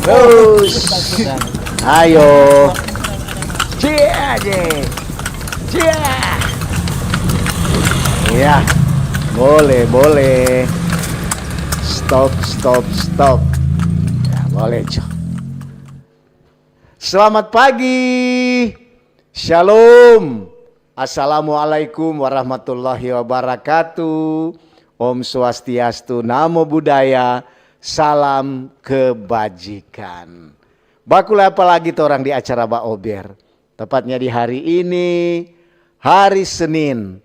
Terus. Ayo. Cia. Ya. Boleh. Stop. Ya, boleh, Cok. Selamat pagi. Shalom. Assalamualaikum warahmatullahi wabarakatuh. Om Swastiastu, Namo Buddhaya, salam kebajikan. Bakulah apalagi orang di acara Ba Ober. Tepatnya di hari ini, hari Senin,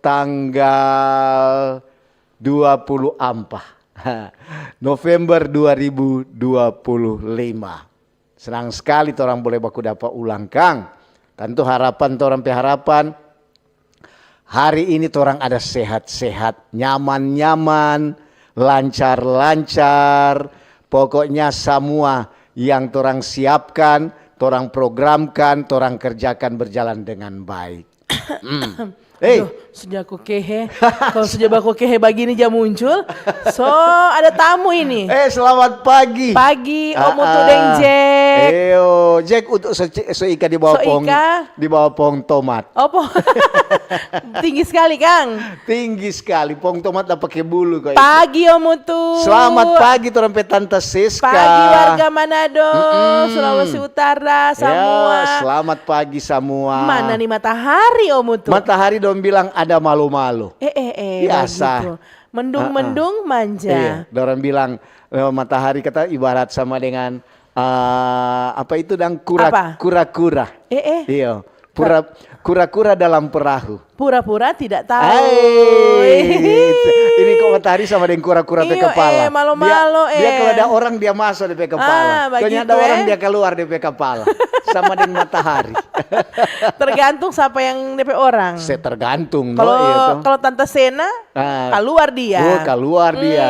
tanggal 20 November 2025. Senang sekali orang boleh baku dapat ulang Kang. Tentu harapan hari ini orang ada sehat-sehat, nyaman-nyaman, lancar-lancar. Pokoknya semua yang orang siapkan, orang programkan, orang kerjakan berjalan dengan baik. Sudah aku kehe. Kalau sudah aku kehe begini jam muncul. So ada tamu ini. Selamat pagi. Pagi Om Utu Deng Jack. Jack untuk seika di bawah pohon tomat. Tinggi sekali Kang. Tinggi sekali. Pohon tomat tak pakai bulu kok. Pagi Om Utu. Selamat pagi trompet Tante Siska. Pagi warga Manado, Sulawesi Utara semua. Ya, selamat pagi semua. Mana nih matahari Om Utu? Matahari dong bilang ada malu-malu. Biasa. Mendung-mendung manja. Iya, orang bilang matahari kata ibarat sama dengan apa itu dan kura-kura. Iya. Kura-kura dalam perahu. Pura-pura tidak tahu. Ini kok matahari sama dengan kura-kura di kepala. Malu-malu. Dia kalau ada orang dia masuk di kepala. Kalau ada orang dia keluar di kepala. Sama dengan matahari. Tergantung siapa yang DP orang. Tergantung. Kalau Tante Sena keluar dia. Keluar dia.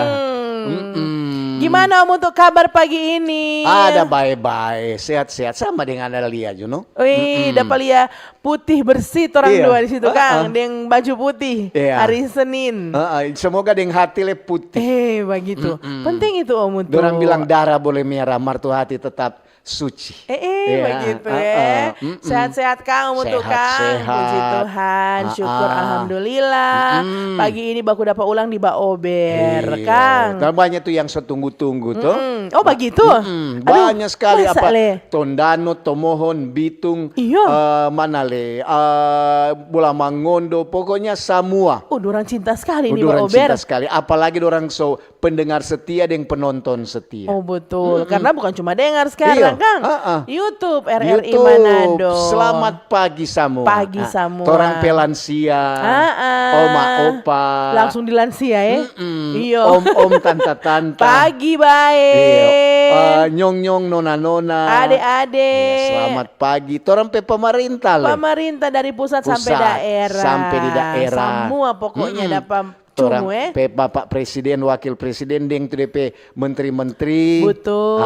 Gimana Om untuk kabar pagi ini? Ada baik-baik, sehat-sehat sama dengan Alia, you know. Dapat lihat putih bersih orang dua di situ Kang, dengan baju putih hari Senin. Semoga dengan hati le putih. Begitu. Penting itu Om untuk. Orang bilang darah boleh merah, martu hati tetap suci. Begitu ya. Sehat-sehat Kang untuk Kang. Puji Tuhan, syukur alhamdulillah. Pagi ini baku dapat ulang di Ba Ober, Kang. Dan banyak tuh yang setunggu-tunggu tuh. Begitu. Banyak sekali apa? Tondano, Tomohon, Bitung, mana le? Bola Mangondo, pokoknya semua. Dorang cinta sekali nih Dorang Ba Ober. cinta sekali, apalagi dorang pendengar setia dan penonton setia. Betul, karena bukan cuma dengar sekarang Kang. YouTube RRI Manado. Selamat pagi semua. Pagi semua. Orang pelansia, oma opa. Langsung di lansia ya. Om tanta. Pagi baik. Nyong nona. Adik-adik. Selamat pagi. Orang pemerintah loh. Pemerintah dari pusat sampai daerah. Sampai di daerah. Semua pokoknya dapat. Orang Bapak Presiden, Wakil Presiden, deng tu DP Menteri-Menteri. Betul.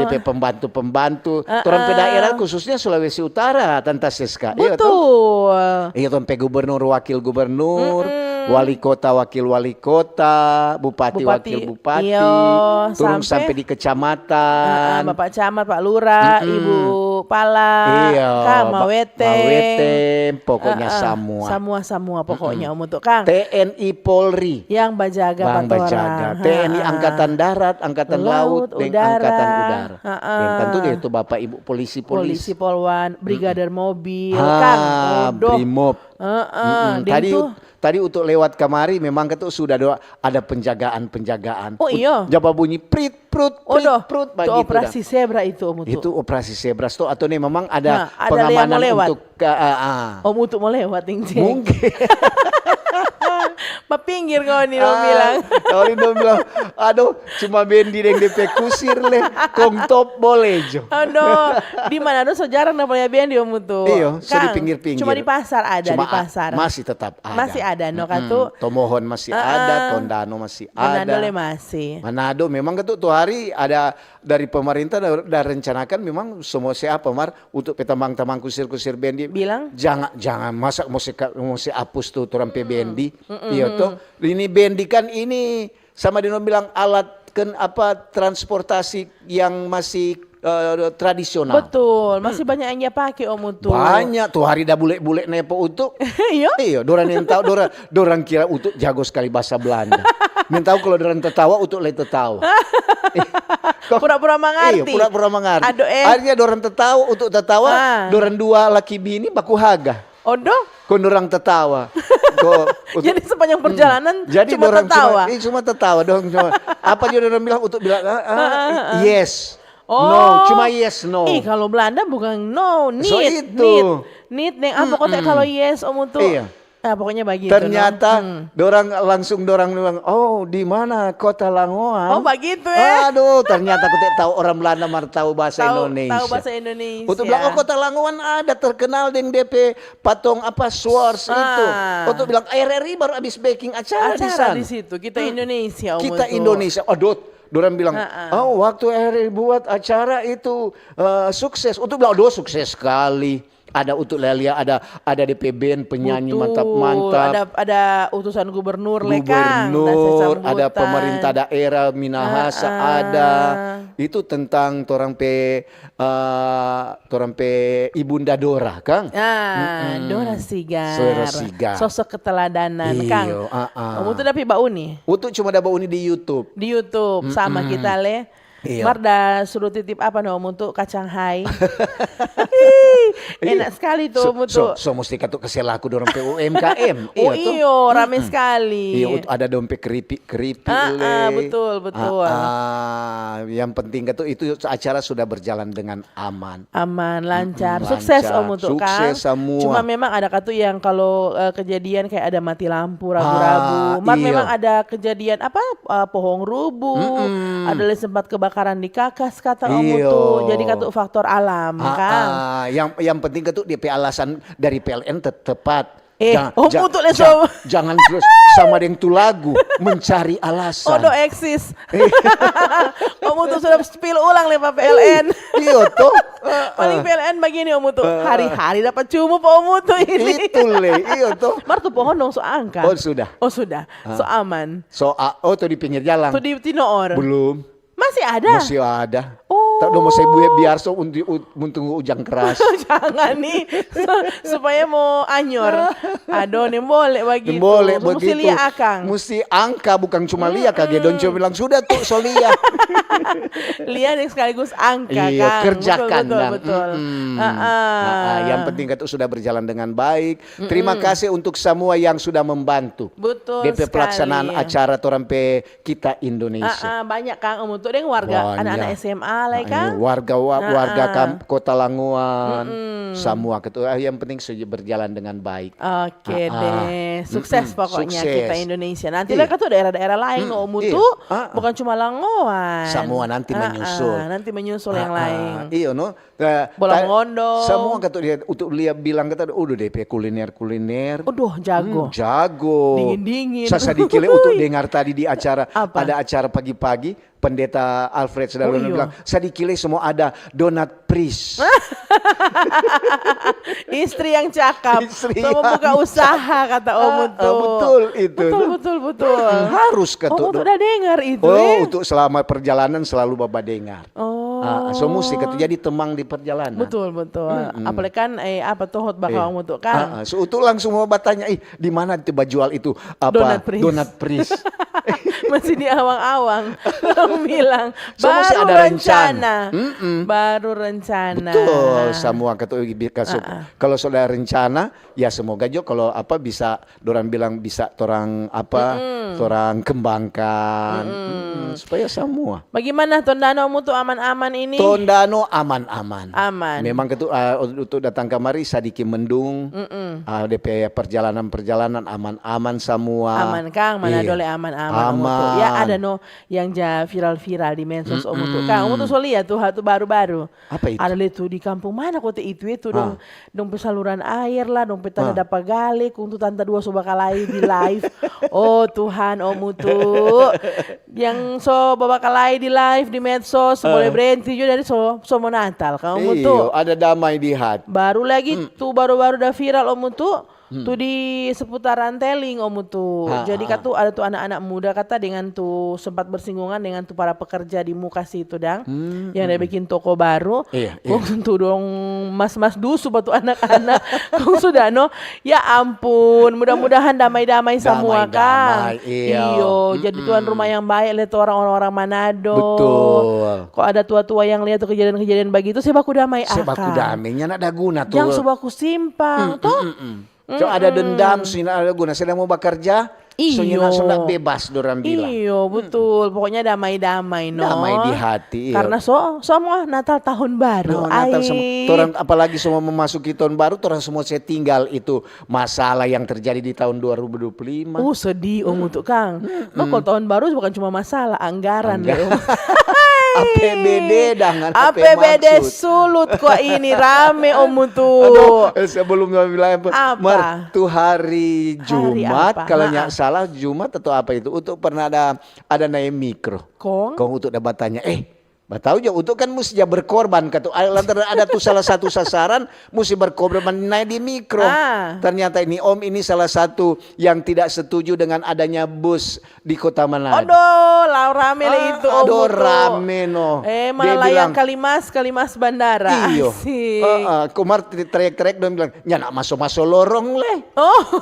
DP pembantu-pembantu. Orang pe daerah khususnya Sulawesi Utara, Tante Siska. Betul. Iya, orang pe Gubernur, Wakil Gubernur, Wali Kota, Wakil Wali Kota, Bupati. Wakil Bupati. Turun sampai di kecamatan. Bapak Camat, Pak Lurah, Ibu Pala, Kang Mawete. Pokoknya Semua pokoknya Om untuk Kang. TNI Polri yang bajaga TNI Angkatan Darat, Angkatan Laut, dan Angkatan Udara. Dan tentu dia itu Bapak Ibu polisi Polwan, Brigadir Mobil, Kang, Brimob. Tadi untuk lewat kamari memang itu sudah ada penjagaan. Jaba bunyi prit prut itu operasi zebra itu Om Utu. Itu operasi zebra atau nih memang ada pengamanan untuk Om Utu mau lewat mungkin. Pinggir kau nih bilang. Kau ini bilang, aduh cuma bendi yang DP kusir le, kong top boleh jo. Di mana ada sejarah namanya bendi Om Utu. Iya, di pinggir-pinggir. Cuma di pasar ada di pasar. Masih tetap ada. Masih ada katu. Tomohon masih ada, Tondano masih ada. Manado masih. Manado memang ketuk tuh hari ada dari pemerintah udah rencanakan memang semua siapa untuk petambang-tambang kusir-kusir bendi. Bilang jangan masa mau hapus tuh orang pe bendi. Iya tuh. Ini bendi kan ini sama Dino bilang alat transportasi yang masih tradisional. Betul, masih banyak yang dia pakai Om Utu. Banyak tuh hari dah bule-bule nepo Utu. Iya, dorang yang tahu, dorang kira Utu jago sekali bahasa Belanda. Yang tahu kalau dorang tertawa Utu lagi tertawa. Pura-pura mengerti. Iya, pura-pura mengerti. Aduh Akhirnya dorang tertawa, Utu tertawa, dorang dua laki bini baku haga. Odo? Kau dorang tertawa. Jadi sepanjang perjalanan jadi cuma tertawa. Cuma tertawa dong. Apa juga dorang bilang Utu bilang yes. Oh. No, cuma yes, no. Kalau Belanda bukan no, need. So itu. Need neng apa kok kalau yes Om Utu. Iya. Nah, pokoknya begitu. Ternyata dorang bilang, oh di mana Kota Langoan? Oh begitu ya. Aduh, ternyata aku tahu orang Belanda mar tahu bahasa Indonesia. Tahu bahasa Indonesia. Untuk bilang, oh Kota Langoan ada terkenal dengan DP patung Swords itu. Untuk bilang RRI baru habis baking acara di sana. Di situ. Kita Indonesia Om Kita Utu. Indonesia. Aduh. Dorang bilang, oh waktu RRI buat acara itu sukses. Untuk bilang, aduh sukses sekali. Ada Utu Lelia, ada DP band penyanyi mantap-mantap. Ada utusan gubernur Lekang. Ada pemerintah daerah Minahasa ada. Itu tentang torang pe Ibunda Dora, Kang. Dora Sigar. Sosok keteladanan, Kang. Kamu tuh dapat bau nih? Utu cuma ada bau ini di YouTube. Di YouTube sama kita le. Iya. Marda suruh titip apa Om untuk kacang hai. Enak sekali tuh Om Utu. So mesti katuk keselaku dorong PUMKM. Iyo rame sekali. Iya ada dompet keripik betul. Yang penting itu acara sudah berjalan dengan aman. Lancar. Sukses Om Utu kan. Sukses semua. Cuma memang ada yang kalau kejadian kayak ada mati lampu ragu-ragu. Memang ada kejadian pohon rubuh. Ada sempat kebakaran di Kakas kata Om Utu. Jadi katuk faktor alam kan. Yang penting katuk DP alasan dari PLN tepat. Jangan terus sama dengan tu lagu mencari alasan. Odo eksis. Om Utu sudah spill ulang nih Pak PLN. Iya tuh. Paling PLN begini Om Utu. Hari-hari dapat cumu Pak Om Utu ini. Itu le, iya tuh. Martu pohon dong so angka. Oh sudah. So aman. Tuh di pinggir jalan. Tuh di Tinoor. Belum. Masih ada? Masih ada. Oh. Tak mau saya biar so untuk ujang keras. Jangan nih. Supaya mau anyor. Aduh nih boleh begitu. Boleh begitu. Mesti lihat akang. Mesti angka bukan cuma lihat kagak. Don cuma bilang sudah tuh so lihat. Lihat sekaligus angka iya, kan. Kerjakan. Betul. Yang penting itu sudah berjalan dengan baik. Terima kasih untuk semua yang sudah membantu. Betul DP pelaksanaan acara Torampe Kita Indonesia. Banyak Kang untuk dengan warga anak-anak SMA lah kan. Warga Kota Langoan. Semua yang penting berjalan dengan baik. Oke deh. Sukses pokoknya kita Indonesia. Nanti lah tuh daerah-daerah lain Om Utu bukan cuma Langoan. Semua nanti menyusul. Nanti menyusul yang lain. Iya no. Bolang-Mondo. Semua kata dia untuk bilang kata udah DP kuliner. Jago. Dingin-dingin. Saya sedikit untuk dengar tadi di acara ada acara pagi-pagi. Pendeta Alfred sudah bilang, sedikit semua ada donat pris. Istri yang cakap. Semua buka usaha kata Om Utu. Betul itu. Betul. Harus kata. Om Utu udah dengar itu. Untuk selama perjalanan selalu Bapak dengar. So mesti kata jadi temang di perjalanan. Betul. Apalagi kan hot bakal Om Utu kan. So Utu langsung mau bertanya, di mana tiba jual itu donat pris. Masih di awang-awang. Bilang so, baru ada rencana. Baru rencana. Betul, semua kalau sudah rencana ya semoga juga kalau bisa dorang bilang bisa torang torang kembangkan supaya semua. Bagaimana Tondano Om Utu aman-aman ini? Tondano aman-aman. Aman. Memang untuk datang kemari sedikit mendung. DP perjalanan aman-aman semua. Aman Kang, mana dole aman-aman. Ya ada yang viral di medsos Om Utu. Kang Om Utu so lihat tuh baru-baru. Apa itu? Ada itu di kampung mana kota itu dong saluran air lah, dong tanda dapat gale, untuk tanda dua soba kalai di live. Oh Tuhan Om Utu. Yang so babakalai di live di medsos boleh berhenti juga dari so mau Natal Kang Om Utu. Ada damai di hati. Baru lagi tuh baru-baru udah viral Om Utu. tuh di seputaran Teling Om tuh. Jadi kata ada tuh anak-anak muda kata dengan tuh sempat bersinggungan dengan tuh para pekerja di muka situ dang. Yang dia bikin toko baru. Kong tuh dong mas-mas dusu batu anak-anak. Kong sudah no. Ya ampun, mudah-mudahan damai-damai semua kan. Iyo, jadi tuan rumah yang baik lihat orang-orang Manado. Betul. Kok ada tua-tua yang lihat tuh kejadian-kejadian begitu, sebaku damai akan. Sebaku damainya nak ada guna tuh. Yang sebaku simpang toh. So ada dendam, sina ada guna. Sedang mau bekerja, soalnya sudah bebas dorang bilang. Iyo betul, pokoknya damai-damai no. Damai di hati. Karena semua Natal tahun baru. Natal orang apalagi semua memasuki tahun baru, orang semua saya tinggal itu masalah yang terjadi di tahun 2025. Sedih Om untuk Kang. Kalau tahun baru bukan cuma masalah, anggaran. APBD dengan APBD sulut kok ini rame Om tuh. Sebelum bilang apa? Tuh hari Jumat apa? Kalau nggak salah Jumat atau apa itu untuk pernah ada naik mikro. Kong untuk dapat tanya tahu aja untuk kan mesti berkorban kata lantaran ada tuh salah satu sasaran mesti berkorban naik di mikro. Ternyata ini Om ini salah satu yang tidak setuju dengan adanya bus di Kota Manado. Rame itu Om. Rame no. Malah yang Kalimas bandara. Iyo. Kumar teriak-teriak dan bilang, "Ya nak masuk lorong le."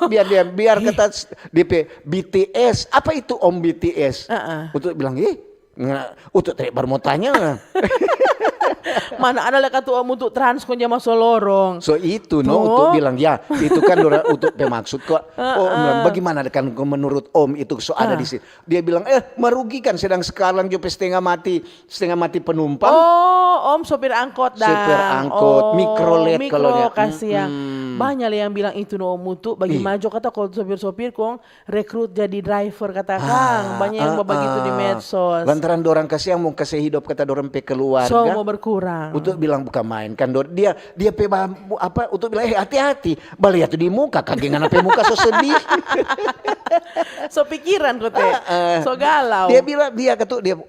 Biar kata DP BTS. Apa itu Om BTS? Untuk bilang, untuk baru mau tanya. Mana ada leka tuh Om untuk transkon jama lorong. So itu untuk bilang ya itu kan untuk pemaksud kok. Bagaimana kan menurut Om itu ada di sini. Dia bilang merugikan sedang sekarang juga setengah mati penumpang. Om sopir angkot dah. Sopir angkot mikrolet kalau dia. Kasihan. Banyak yang bilang itu no Om untuk bagi maju kata kalau sopir-sopir kong rekrut jadi driver kata Kang. Banyak yang begitu di medsos. Lantaran dorang kasih yang mau kasih hidup kata dorang pe keluarga. So mau berkurang. Untuk bilang bukan main kan dia pe apa untuk bilang hati-hati. Balik tuh di muka kagengan pe muka so sedih. So pikiran kote. So galau. Dia bilang dia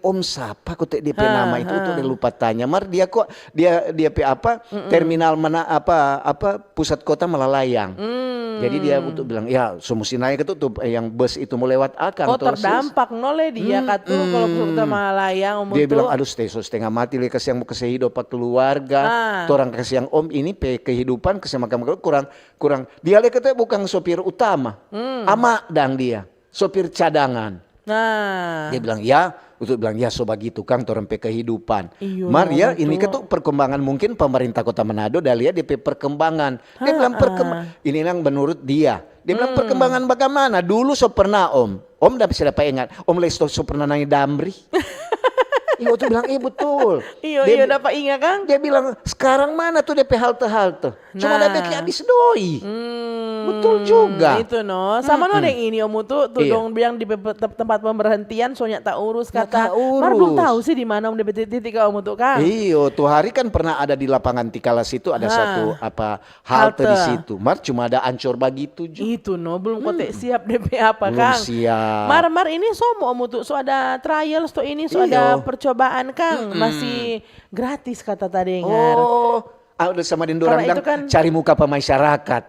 Om siapa kote dia pe nama itu untuk dia lupa tanya. Mar dia kok dia pe apa terminal mana apa pusat kota Malalayang. Jadi dia untuk bilang ya semusim naik itu tuh yang bus itu mau lewat akan. Terdampak noleh dia katu kalau pusat Malalayang Om. Dia bilang aduh setengah mati le kasih yang mau kasih hidup keluarga. Orang kasih yang Om ini pe kehidupan kasih makan kurang. Dia le kata bukan sopir utama. Ama dan dia sopir cadangan. Dia bilang untuk bilang so begitu Kang orang pe kehidupan. Maria ini ketuk perkembangan mungkin pemerintah Kota Manado dah lihat DP perkembangan. Dia bilang ini yang menurut dia. Dia bilang perkembangan bagaimana? Dulu pernah Om dah bisa dapat ingat. Om Lesto pernah naik Damri. Iyo tuh bilang betul. Iya dapat ingat Kang. Dia bilang sekarang mana tuh DP halte. Cuma ada DP habis doi. Betul juga. Itu sama yang ini Om tuh dong bilang di tempat pemberhentian soalnya tak urus kata. Mar belum tahu sih di mana Om DP titik Om tuh Kang. Iyo tuh hari kan pernah ada di lapangan Tikalas itu ada satu halte di situ. Mar cuma ada ancur begitu juga. Itu belum kotek siap DP apa belum Kang. Siap. Mar ini somo Om tuh so ada trials tuh ini so ada percobaan Kang masih gratis kata tadi dengar. Udah sama Dendorang bilang kan, cari muka pe masyarakat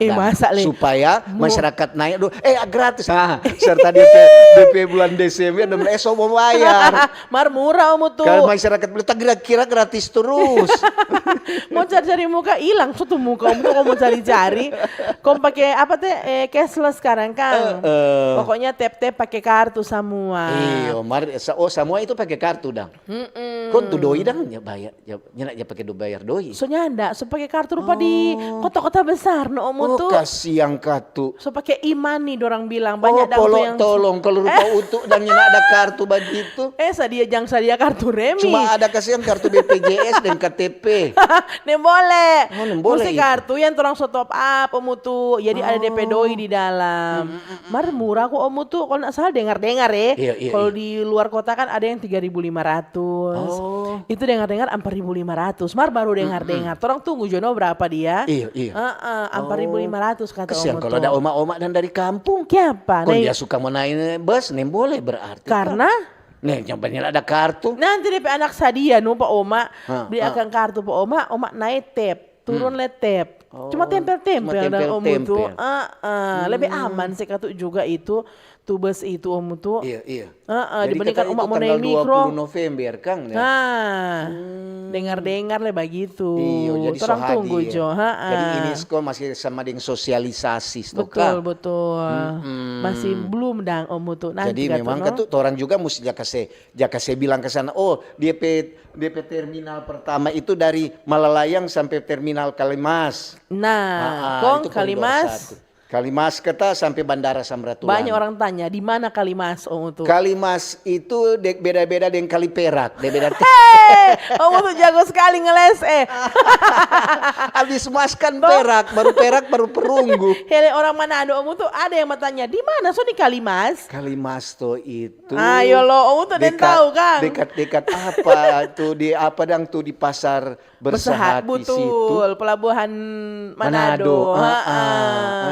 supaya masyarakat naik dulu gratis serta DP bulan Desember dan esok mau bayar. Mar murah Om tuh. Kalau masyarakat bilang tak kira gratis terus. Mau cari muka hilang suatu muka Om tuh mau cari. Kau pakai apa teh cashless sekarang Kang. Pokoknya tap pakai kartu semua. Mar semua itu pakai kartu dang. Kau tuh doi dang ya bayar ya pakai bayar doi. Soalnya anda so pakai kartu rupa di kota-kota besar Om tuh. Kasih yang kartu. So pakai imani dorang bilang banyak yang tolong kalau rupa untuk dan ada kartu begitu. Sadia kartu remi. Cuma ada kasih yang kartu BPJS dan KTP. boleh. Mesti kartu yang orang so top up Om tuh. Jadi ada DP doi di dalam. Mar murah kok Om tuh. Kalau nggak salah dengar Kalau di luar kota kan ada yang 3.500. Itu dengar 4.500. Mar baru dengar. Orang tunggu Jono berapa dia? 4.500 kata Kesian Om kalau ada oma-oma dan dari kampung. Kenapa? Kalau dia suka mau naik bus, boleh berarti. Karena? Nyampernya ada kartu. Nanti DP anak sadia Pak Oma beli akan kartu Pak Oma naik tap, turun tap. Cuma tempel-tempel dan Om Mutu. tempel-tempel. Lebih aman sih katu juga itu tubes itu Om Mutu. Iya, iya. Dibandingkan katanya umak itu mau tanggal naik mikro. 20 November, Kang. Ya? Dengar-dengar lah begitu. Iya, jadi Orang so tunggu hadir. Jo. Jadi ini masih sama dengan sosialisasi, Betul, betul. Masih belum dang Om Mutu. Nanti Jadi katu, memang no? kan orang juga mesti jakase bilang ke sana, oh DP terminal pertama itu dari Malalayang sampai terminal Kalimas. Nah, Itu Kong koridor Kalimas. satu. Kalimas kita sampai Bandara Samratulangi. Banyak orang tanya di mana Kalimas Om Mutu. Kalimas itu beda-beda dengan Kaliperak, beda. Om Mutu jago sekali ngeles Habis mas kan Perak baru Perunggu. Hele orang Manado Om Mutu ada yang bertanya di mana so di Kalimas? Kalimas tuh itu. Ayo lo Om Mutu dan tahu Kang. Dekat apa tuh di apa dang tuh di pasar Bersahat di situ. Betul, pelabuhan Manado.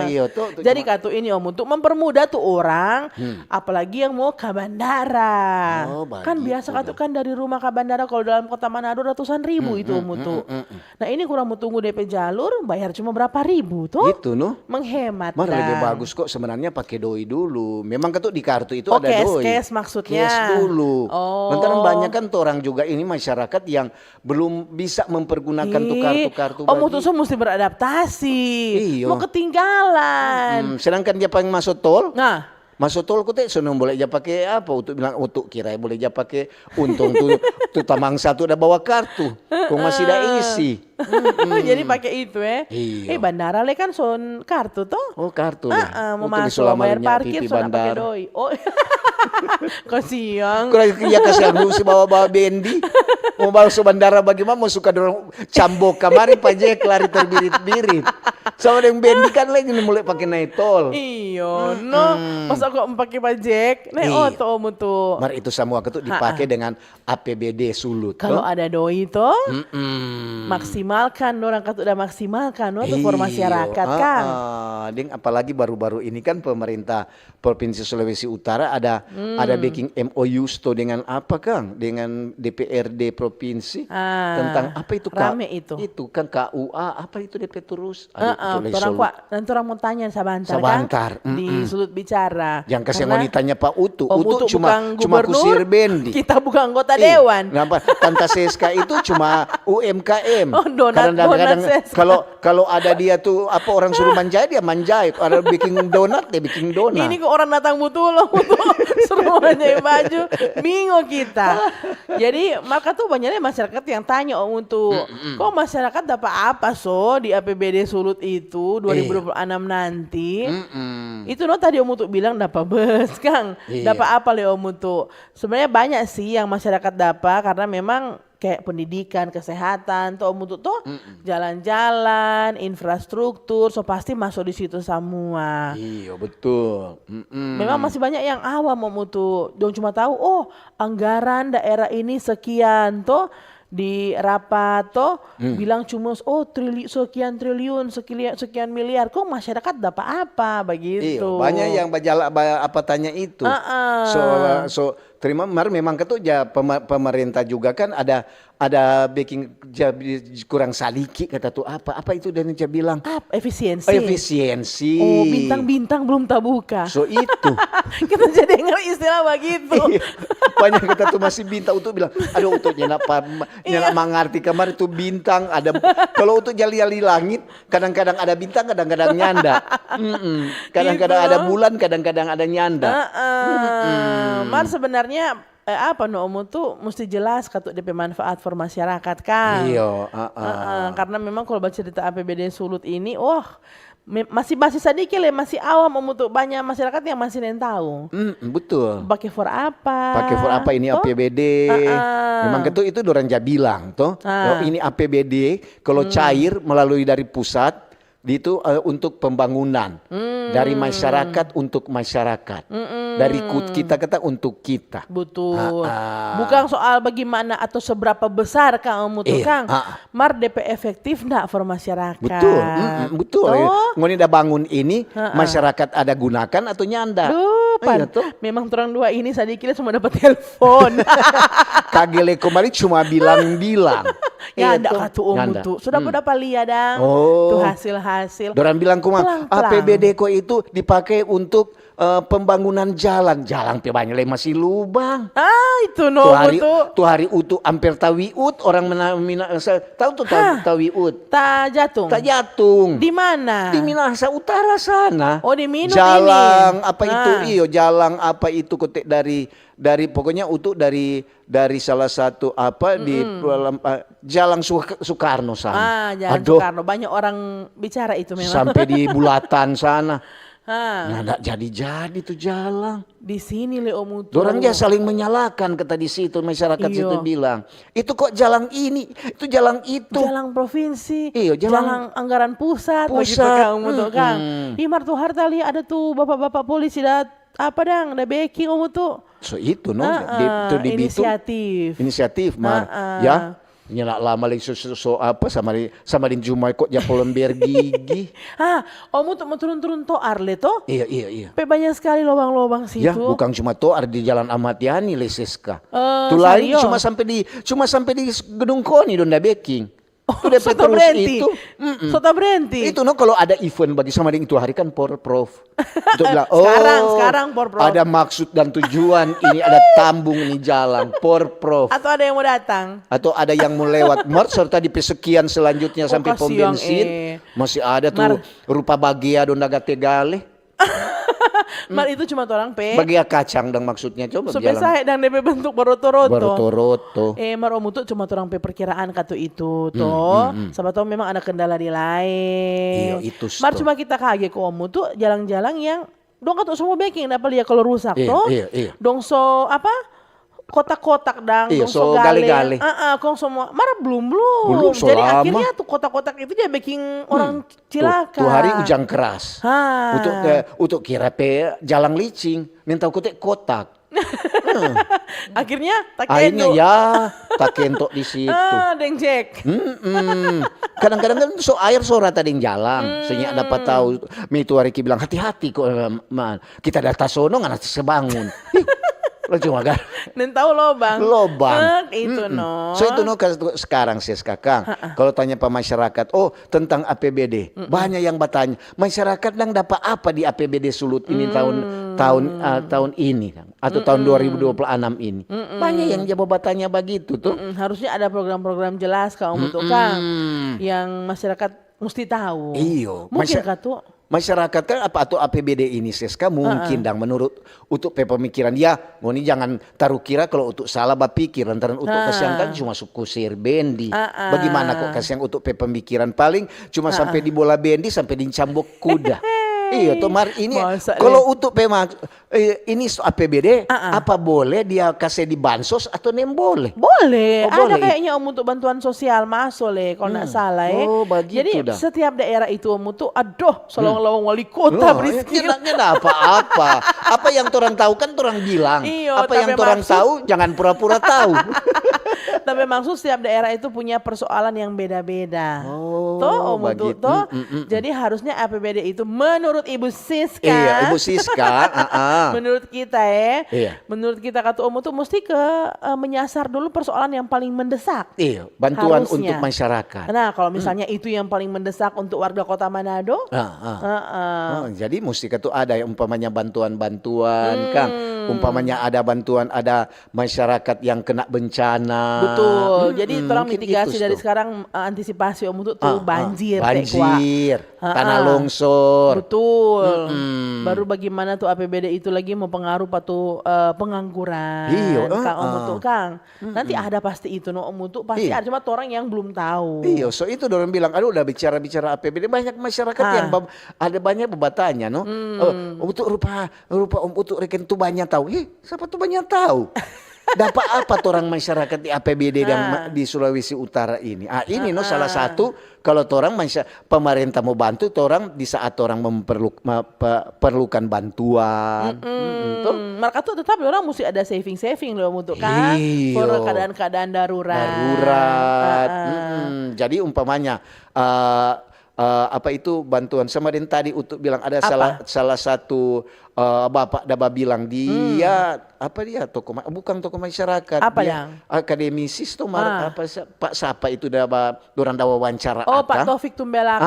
Ayo tuh Jadi katu ini Om Mutu mempermudah tuh orang, apalagi yang mau ke bandara. Oh, Kan begitu biasa katu kan dari rumah ke bandara kalau dalam kota Manado ratusan ribu itu Om Mutu. Nah ini kurang mau tunggu DP jalur, bayar cuma berapa ribu tuh? Itu no. Menghemat. Mar lebih dah. bagus kok sebenarnya pakai doi dulu. Memang ketuk di kartu itu Oh, ada cash, doi. cash maksudnya. Cash dulu. Oh. Lantaran banyak kan tuh orang juga ini masyarakat yang belum bisa mempergunakan tuh kartu-kartu. Om Mutu so mesti beradaptasi. Iya. Mau ketinggalan. Sedangkan dia pengen masuk tol, Nah, masuk tol kok seneng boleh aja pakai apa untuk bilang untuk kira boleh aja pakai untung tuh tamang satu udah bawa kartu, kok masih ada isi. jadi pakai itu Iya. Bandara le kan son kartu toh. Oh kartu ya. Mau Untuk di masuk bayar Sulamaringnya parkir pipi so nak pakai bandar. doi. Oh. Kasihan. Kurang ya kasihan mesti bawa-bawa bendi. Mau masuk bandara bagaimana mau suka dorong cambok kamari pajak lari terbirit-birit. Sama dengan bendi kan lagi mulai pakai naik tol. Iyo, no. Masa kok pakai pajak? Nih Iya. Om Mutu. Mar itu semua itu dipakai dengan APBD Sulut. Kalau ada doi toh, Mm-mm. maksimalkan orang kata udah maksimalkan tuh for Iyo, masyarakat kan. Ding apalagi baru-baru ini kan pemerintah Provinsi Sulawesi Utara ada baking MOU dengan apa Kang? Dengan DPRD provinsi tentang apa itu Kak? Rame itu. Itu kan KUA apa itu DP terus? Aduh, itu Orang Sulut. kuat, nanti orang mau tanya Sabantar, Sabantar, kan di Sulut Bicara. Yang kasih Karena wanitanya Pak Utu. Om Utu Utu cuma bukan cuma gubernur, kusir bendi. kita bukan anggota Ih, dewan. Kenapa? Tanta Seska itu cuma UMKM. Oh, donat Seska. Kalau ada dia tuh apa orang suruh manjai dia manjai. Ada bikin donat dia bikin donat. Ini kok orang datang butuh loh, suruh manjai baju, bingung kita. Jadi maka tuh banyaknya masyarakat yang tanya Om Utu, kok masyarakat dapat apa so di APBD Sulut itu 2026 nanti? Itu no tadi Om Utu bilang dapat bus Kang, Iya. dapat apa le Om Utu? Sebenarnya banyak sih yang masyarakat dapat karena memang kayak pendidikan, kesehatan, tuh Om Utu tuh jalan-jalan, infrastruktur, so pasti masuk di situ semua. Iya betul. Memang masih banyak yang awam Om Utu, dong cuma tahu oh anggaran daerah ini sekian toh di rapat toh bilang cuma sekian triliun sekian miliar kok masyarakat dapat apa begitu. Iya, banyak yang apa tanya itu. So terima memang ketuja pemerintah juga kan ada baking kurang saliki kata tuh apa itu dan dia bilang efisiensi. efisiensi. Oh bintang-bintang belum terbuka. So itu. Kita jadi dengar istilah begitu. Iya. Banyak kita tuh masih bintang untuk bilang aduh untuk nyenak mengerti kamar itu bintang ada kalau untuk jali-jali langit kadang-kadang ada bintang kadang-kadang nyanda kadang-kadang Gitu. ada bulan kadang-kadang ada nyanda. Mar sebenarnya apa no Om tuh mesti jelas kata DP manfaat for masyarakat kan. Iya, Karena memang kalau baca cerita APBD Sulut ini, masih sedikit le, masih awam Om tuh banyak masyarakat yang masih nggak tahu. Betul. Pakai for apa? Pakai for apa ini Toh? APBD? Memang itu Doranja bilang toh. Oh, ini APBD kalau cair melalui dari pusat itu untuk pembangunan dari masyarakat untuk masyarakat dari kita untuk kita. Betul. Bukan soal bagaimana atau seberapa besar Kang Om tuh Kang. Mar DP efektif enggak for masyarakat. Betul, betul. Toh? Ngoni udah bangun ini masyarakat ada gunakan atau nyanda. Pan. Memang orang dua ini sedikit semua dapat telepon. Kagele kemarin cuma bilang-bilang. Ya Iya anda tuh, katu nyanda. mutu. Sudah pada palia dang. Oh. Tuh hasil-hasil. Dorang bilang kumang Pelang-pelang. APBD ko itu dipakai untuk pembangunan jalan. Jalan pe banyak lagi masih lubang. Itu no mutu. Tuh hari utuh hampir tawiut orang tahu tuh tawiut. Tak jatung. Tak jatung. Di mana? Di Minahasa Utara sana. Oh di Minus Jalan ini. apa itu? Iyo, jalan apa itu kotek dari pokoknya utuh dari salah satu apa di dalam Jalan Soekarno sana. Jalan Aduh, Soekarno. Banyak orang bicara itu memang. sampai di Bulatan sana. Ha. Nah, enggak jadi-jadi tuh jalan. Di sini Leo mutu. Dorang dia saling menyalahkan kata di situ masyarakat Iyo. situ bilang. Itu kok jalan ini, itu jalan itu. Jalan provinsi, Iya, jalan anggaran pusat, begitu Pusat. Kang mutu Kang. Di Martu Harta lihat ada tuh bapak-bapak polisi apa dang, ada backing tuh. So itu no, itu di Bitung. Inisiatif Mar. Ya. Nyelak lama lagi apa sama di Jumai kok ya lember gigi. Tuh mau turun-turun toar le toh. Iya. Pe banyak sekali lubang-lubang situ. Ya, bukan cuma toar di Jalan Ahmad Yani Leseska. Eh, Tuh lain Sario. cuma sampai di Gedung Koni donda backing. Udah Sota terus berhenti. itu. Sota berhenti. Itu no kalau ada event bagi sama dengan itu hari kan Porprov. Untuk bilang, Sekarang Porprov. ada maksud dan tujuan ini ada tambung ini jalan Porprov. Atau ada yang mau datang. Atau ada yang mau lewat Mar serta di pesekian selanjutnya sampai pom kasihan, bensin. Masih ada tuh rupa bagia donda tegale. Mar itu cuma orang pe. Bagia kacang dan maksudnya coba Supaya jalan. saya dan DP bentuk baroto-roto. Baroto-roto. Mar omutu cuma orang pe perkiraan katu itu toh. Sama tahu memang ada kendala di lain. Iya, itu Mar toh. cuma kita kaget ke omutu jalan-jalan yang dong katu semua backing dapat lihat kalau rusak Iya, toh. iya. Dong so apa? Kotak-kotak dang, Iya, dong so gale. gale-gale. Kong semua. Mar belum. Belum, so Jadi lama. akhirnya tuh kotak-kotak itu dia baking orang cilaka. Tuh hari hujan keras. Ha. Untuk kira pe jalan licing, minta kutek kotak. Akhirnya tak Akhirnya kendo. ya tak kentok di situ. Deng Jack. Kadang-kadang kan so air sora tadi yang jalan, sehingga dapat tahu. Itu hari bilang hati-hati kok, man. Kita data sono nggak nanti sebangun. Lo cuma kan Dan tahu lobang. Itu no. So itu no sekarang sih kakang. Kalau tanya pak masyarakat, tentang APBD, banyak yang bertanya, masyarakat nang dapat apa di APBD Sulut ini tahun ini atau tahun 2026 ini. Banyak yang jawab bertanya begitu tuh. Harusnya ada program-program jelas kalau untuk Kang yang masyarakat mesti tahu. Iyo. Mungkin tuh. Masyarakat kan apa atau APBD ini Seska mungkin dang menurut untuk pemikiran ya ngoni jangan taruh kira kalau untuk salah berpikir lantaran untuk kasihan kan cuma suku sir bendi bagaimana kok kasihan untuk pemikiran paling cuma sampai di bola bendi sampai di cambuk kuda. Iya tuh Mar ini kalau untuk ini APBD apa boleh dia kasih di bansos atau nem boleh? Boleh. Ada boleh. kayaknya untuk bantuan sosial masuk le kalau nggak salah ya. Begitu Jadi dah. setiap daerah itu aduh solong-lolong wali kota berisik. Tidak apa-apa. Apa yang orang tahu kan orang bilang. Iyo, Apa yang tapi orang tahu jangan pura-pura tahu. Tapi maksud setiap daerah itu punya persoalan yang beda-beda. Oh, Mutu begitu. toh. Jadi harusnya APBD itu menurut Ibu Siska. Iya, Ibu Siska. Menurut kita ya. Iya. Menurut kita kata Om itu mesti menyasar dulu persoalan yang paling mendesak. Iya, bantuan Harusnya. untuk masyarakat. Nah, kalau misalnya itu yang paling mendesak untuk warga Kota Manado. Jadi mesti itu ada yang umpamanya bantuan-bantuan, Kang. Umpamanya ada bantuan, ada masyarakat yang kena bencana. Betul. Jadi orang mungkin mitigasi itu, dari Sto. sekarang antisipasi Om itu tuh banjir. Banjir, tanah longsor. Betul. Baru bagaimana tuh APBD itu lagi mempengaruhi tuh pengangguran. Iya, Kang Om tuh Kang. Nanti ada pasti itu no Om tuh pasti ada cuma orang yang belum tahu. Iya, so itu orang bilang, aduh udah bicara-bicara APBD banyak masyarakat yang ada banyak bertanya, no. Untuk rupa untuk reken tuh banyak tahu. Siapa tuh banyak tahu? Dapat apa tuh orang masyarakat di APBD yang di Sulawesi Utara ini? Ini no salah satu kalau orang pemerintah mau bantu orang di saat orang memerlukan bantuan. Mereka tuh tetap orang mesti ada saving loh untuk kan Iya. for keadaan darurat. Darurat. Jadi umpamanya apa itu bantuan sama den tadi untuk bilang ada salah satu bapak Daba bilang dia apa dia bukan tokoh masyarakat, Apa dia yang? akademisi tuh apa Pak Sapa itu Daba dorang da wawancara Pak Taufik Tumbelaka.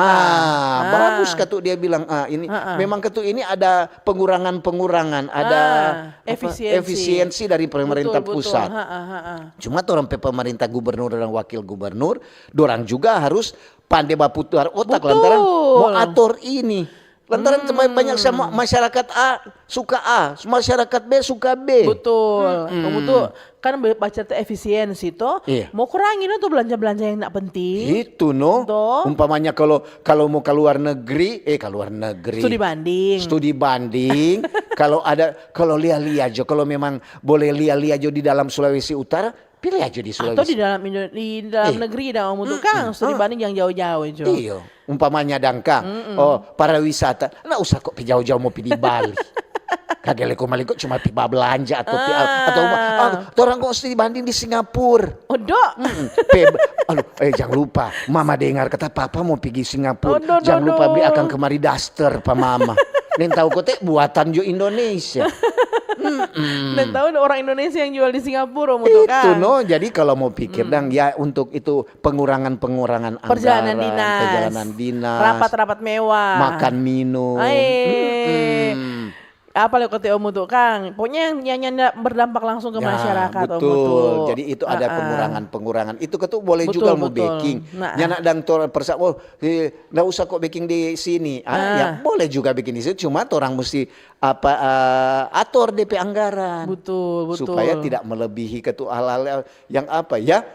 bagus ketuk dia bilang ini memang ketuk ini ada pengurangan ada efisiensi dari pemerintah pusat. Cuma orang pemerintah gubernur dan wakil gubernur dorang juga harus pandai baputar otak lantaran mau atur ini. Lantaran banyak sama masyarakat A suka A, masyarakat B suka B. Betul. Kamu tuh kan baca efisiensi toh, mau kurangin tuh belanja-belanja yang tidak penting. Itu umpamanya kalau mau keluar negeri, studi banding. kalau lihat aja, kalau memang boleh lihat aja di dalam Sulawesi Utara, pilih aja di Sulawesi. Atau di dalam negeri dah kamu tuh kan studi banding yang jauh-jauh aja. Iya, umpamanya dangkang, para wisata, nggak usah kok jauh-jauh mau pergi Bali. Kagak maliko cuma pi belanja atau orang kok studi banding di Singapura. Jangan lupa, Mama dengar kata Papa mau pergi Singapura. Jangan lupa beli akan kemari daster pa Mama. Nen tahu kok buatan jo Indonesia. Dan tahu orang Indonesia yang jual di Singapura itu jadi kalau mau pikir ya untuk itu pengurangan anggaran, perjalanan dinas, rapat-rapat mewah, makan minum. Apa lo kata Om tuh Kang? Pokoknya yang berdampak langsung ke masyarakat. Betul. Jadi itu ada pengurangan. Itu ketuk boleh juga mau baking. Nyanak dan tor persak. Nggak usah kok baking di sini. Ya boleh juga bikin di sini. Cuma orang mesti atur DP anggaran. Betul. Supaya tidak melebihi ketuk hal-hal yang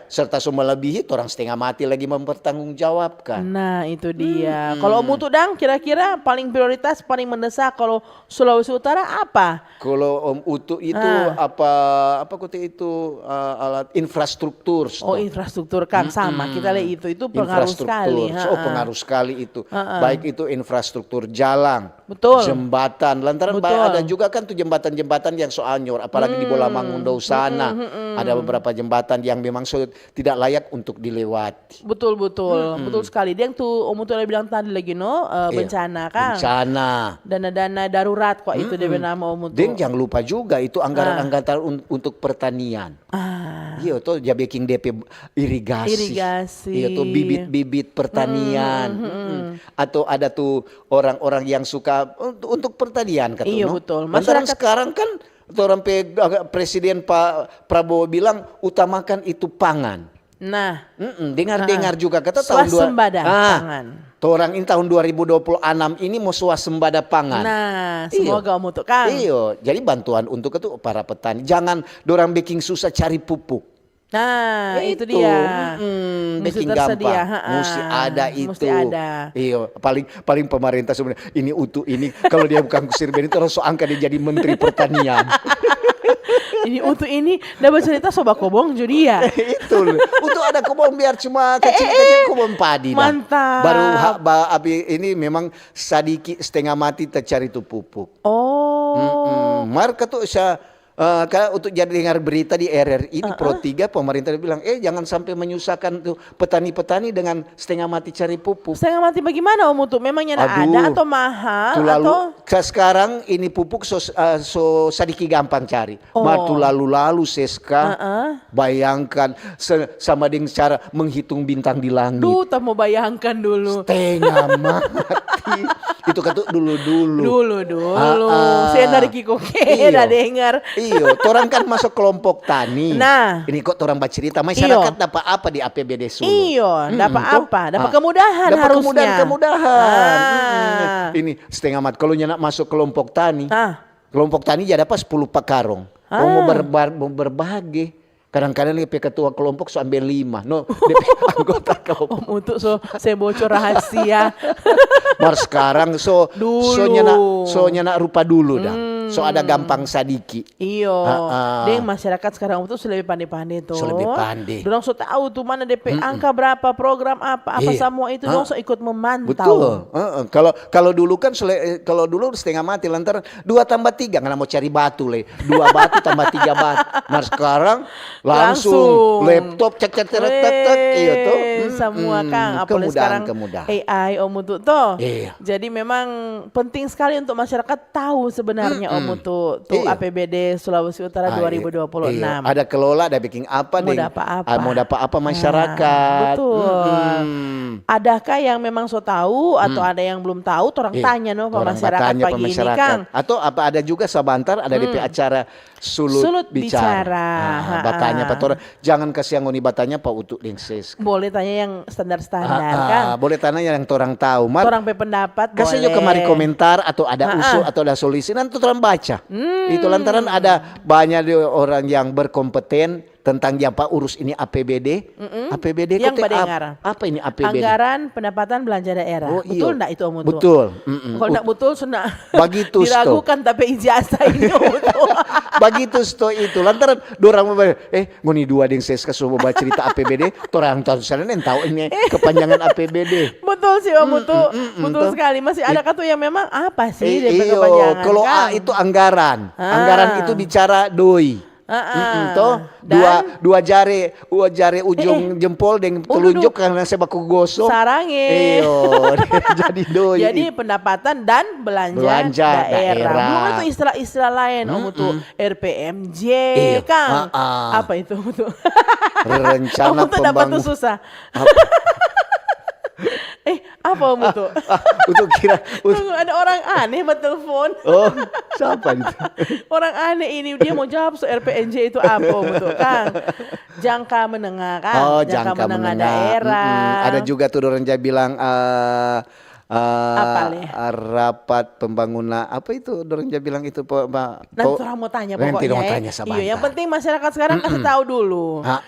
serta melebihi orang setengah mati lagi mempertanggungjawabkan. Nah itu dia. Kalau Om tuh Dang kira-kira paling prioritas paling mendesak kalau Sulawesi Utara apa? Kalau Om Utu itu apa kota itu alat infrastruktur. Infrastruktur kan sama kita lihat itu pengaruh sekali. Pengaruh sekali itu. Baik itu infrastruktur jalan, jembatan. Lantaran ada juga kan tuh jembatan-jembatan yang anyor, apalagi di Bola Mangundau sana. Ada beberapa jembatan yang memang tidak layak untuk dilewati. Betul sekali. Dia yang tuh Om Utu bilang tadi lagi bencana kan. Bencana. Dana-dana darurat kok itu dia nama Om Utu. Dan jangan lupa juga itu anggaran-anggaran untuk pertanian. Iya tuh baking DP irigasi. Iya tuh bibit-bibit pertanian. Atau ada tuh orang-orang yang suka untuk pertanian kata. Iya betul. Masyarakat sekarang kan orang Presiden Pak Prabowo bilang utamakan itu pangan. Nah, dengar juga kata tahun swasembada pangan. Orang ini tahun 2026 ini mau swasembada pangan. Nah, semoga Om Utu kan. Iya, jadi bantuan untuk itu para petani. Jangan dorang baking susah cari pupuk. Nah, itu dia. Baking gampang. Mesti ada itu. Mesti ada. Iya, paling pemerintah sebenarnya ini Utu ini kalau dia bukan kusir itu harus angkat dia jadi Menteri Pertanian. Ini Utu ini dapat cerita sobat kobong jadi ya. Itu untuk ada kobong biar cuma kecil-kecil kobong padi. Mantap. Baru ini memang sedikit setengah mati tercari itu pupuk. Marka tuh untuk jadi dengar berita di RRI di Pro 3 pemerintah bilang jangan sampai menyusahkan tuh petani-petani dengan setengah mati cari pupuk. Setengah mati bagaimana Om Utu? Memangnya ada atau mahal atau sekarang ini pupuk so sedikit gampang cari. Matu lalu seska bayangkan sama dengan cara menghitung bintang di langit. Tak mau bayangkan dulu. Setengah mati. Itu kata dulu. Saya dari Kiko udah dengar. Iya, orang kan masuk kelompok tani. Nah, ini kok orang bercerita masyarakat dapat apa di APBD Sulu? Iya, dapat apa? Dapat kemudahan harusnya. Kemudahan. Ini setengah mati. Kalau nyenak masuk kelompok tani, kelompok tani ya dapat 10 pakarong. Mau berbagi. Kadang-kadang DP ketua kelompok ambil 5. DP anggota kelompok. Om Utu saya bocor rahasia. Sekarang nyenak rupa dulu dah. So ada gampang sadiki. Iyo, Ah, deng masyarakat sekarang itu lebih pandai-pandai tuh. So lebih pandai. Dorang so tahu tuh mana DP angka berapa, program apa Iya. semua itu dorang so ikut memantau. Betul. Kalau dulu kan kalau dulu setengah mati lantaran 2 tambah 3 nggak mau cari batu le. 2 batu tambah 3 batu. Nah sekarang langsung laptop cek iya tuh. Semua Kang, apalagi sekarang kemudahan. AI Om Mutu tuh. Iya. Jadi memang penting sekali untuk masyarakat tahu sebenarnya Om Mutu tuh Iya. APBD Sulawesi Utara 2026. Iya. Ada kelola, ada bikin apa Mau deh. dapat apa? Mau dapat apa masyarakat. Betul. Adakah yang memang so tahu atau ada yang belum tahu? Orang Iya. tanya no Orang masyarakat bertanya pagi ini masyarakat. Kang. Atau apa ada juga sebentar ada DP acara sulut bicara. Nah, bakanya patora jangan kasih yang ngoni batanya Pak Utuk Dengses. Boleh tanya yang standar-standar Kang. Boleh tanya yang orang tahu. Orang pendapat Kasih boleh. juga kemari komentar atau ada usul atau ada solusi nanti orang baca. Itu lantaran ada banyak orang yang berkompeten tentang apa urus ini APBD. APBD Yang kok badengar. apa ini APBD? Anggaran pendapatan belanja daerah. Oh, Betul iya. enggak itu Om Mutu? Betul. Kalau enggak betul sudah Begitu, Sto. diragukan tapi ijazah ini Om Mutu. Begitu sto itu lantaran dorang ngoni 2 deng ses kasuh bawa cerita APBD torang tahu sana tahu ini kepanjangan APBD. Betul sih Om Mutu. Betul sekali. Masih ada kata yang memang apa sih DP Iyo, kepanjangan kalau A Kang? itu anggaran. Anggaran itu bicara doi. Toh dua jari ujung jempol dengan telunjuk karena saya baku gosok. Sarange. Iyo, jadi doi. Jadi pendapatan dan belanja daerah. Belum itu istilah-istilah lain Om Mutu. RPMJ Iyo. Kang. Apa itu Om Mutu? Rencana Om Mutu dapat tuh pembangunan. susah. Apa Om Mutu? Untuk kira Tunggu, ada orang aneh bertelepon. oh siapa itu? Orang aneh ini dia mau jawab RPNJ itu apa Om Mutu Kang? Jangka menengah Kang. Oh, jangka menengah daerah. Ada juga tuh orang bilang Apa leh? rapat pembangunan apa itu dorong bilang itu Nanti orang mau tanya pokoknya. Nanti orang tanya sebentar. Iya, yang penting masyarakat sekarang kasih tahu dulu. Tahu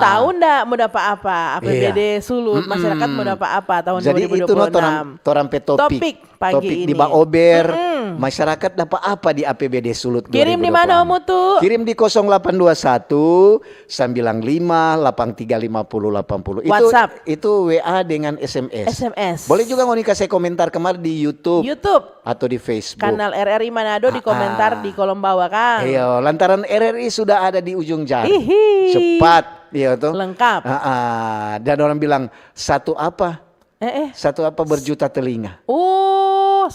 Tahu ndak mau dapat apa? APBD Sulut masyarakat mau dapat apa tahun jadi 2026? itu torang pe Topik pagi ini. di Baober masyarakat dapat apa di APBD Sulut Kirim di mana Om Mutu? Kirim di 0821 95 8350 80. WhatsApp. Itu WA dengan SMS. SMS. Boleh juga ngoni kasih komentar kemarin di YouTube atau di Facebook. Kanal RRI Manado di komentar di kolom bawah Kang. Iya, lantaran RRI sudah ada di ujung jari. Hihi. Cepat, iya tuh. Lengkap. Dan orang bilang satu apa? Satu apa berjuta telinga. Oh,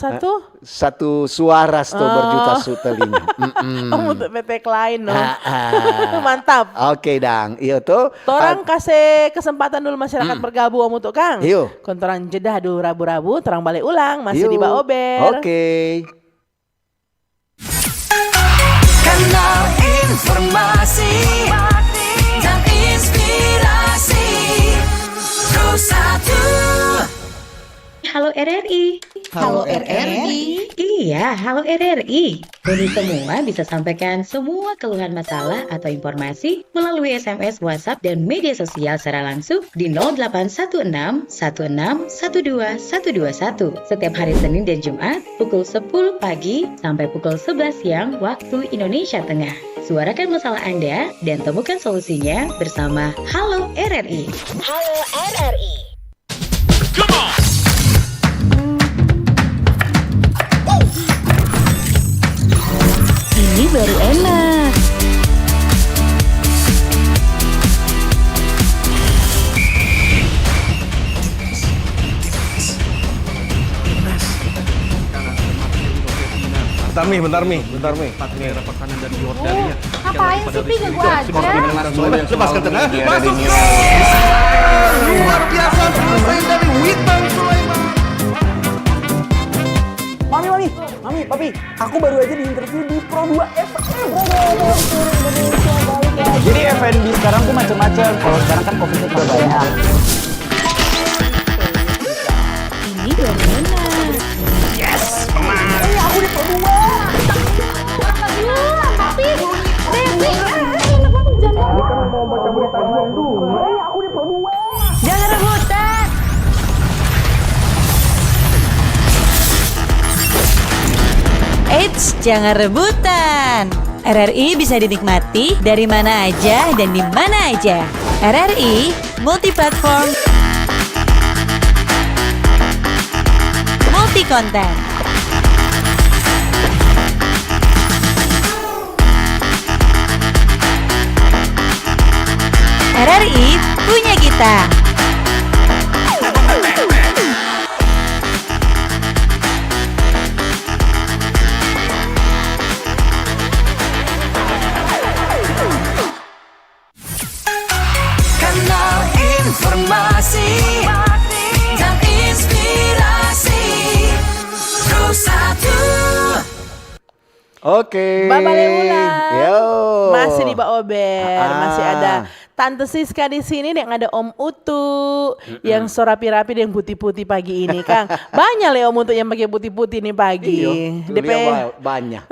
Satu suara berjuta telinga. Untuk PT lain no. Mantap. Oke, Dang. Iya tuh. Torang kasih kesempatan dulu masyarakat bergabung untuk Kang. Iyo. Kontoran jeda dulu rabu-rabu, terang balik ulang masih di Baober. Oke. Kanal informasi dan inspirasi Terus satu. Halo RRI. Halo RRI. Iya, halo RRI. Kami semua bisa sampaikan semua keluhan masalah atau informasi melalui SMS, WhatsApp, dan media sosial secara langsung di 0816 16 12 121 setiap hari Senin dan Jumat pukul 10 pagi sampai pukul 11 siang waktu Indonesia Tengah. Suarakan masalah Anda dan temukan solusinya bersama Halo RRI. Halo RRI. Ini baru enak. Bentar Mi. Ngapain sih Pi gua aja? Lepas ke tengah. Masuk. Luar biasa selesai dari Witan Sulaiman. Mami, papi, aku baru aja diinterview di Pro 2 FM. Jadi F&B sekarang tuh macam-macam. Kalau sekarang kan COVID udah banyak. Ini baru enak. Aku di Pro 2. Tapi Devi, Aku di Pro 2. jangan rebutan. Eits, jangan rebutan. RRI bisa dinikmati dari mana aja dan di mana aja. RRI multiplatform, multi konten. RRI punya kita. Kanal informasi dan inspirasi. Terus satu. Oke. Babale ulang. Yo. Masih di Mbak Ober, Ah. masih ada Tante Siska di sini yang ada Om Utu yang so rapi-rapi dan putih-putih pagi ini, Kang. Banyak le Om Utu yang pakai putih-putih nih pagi. Iyo, DP banyak.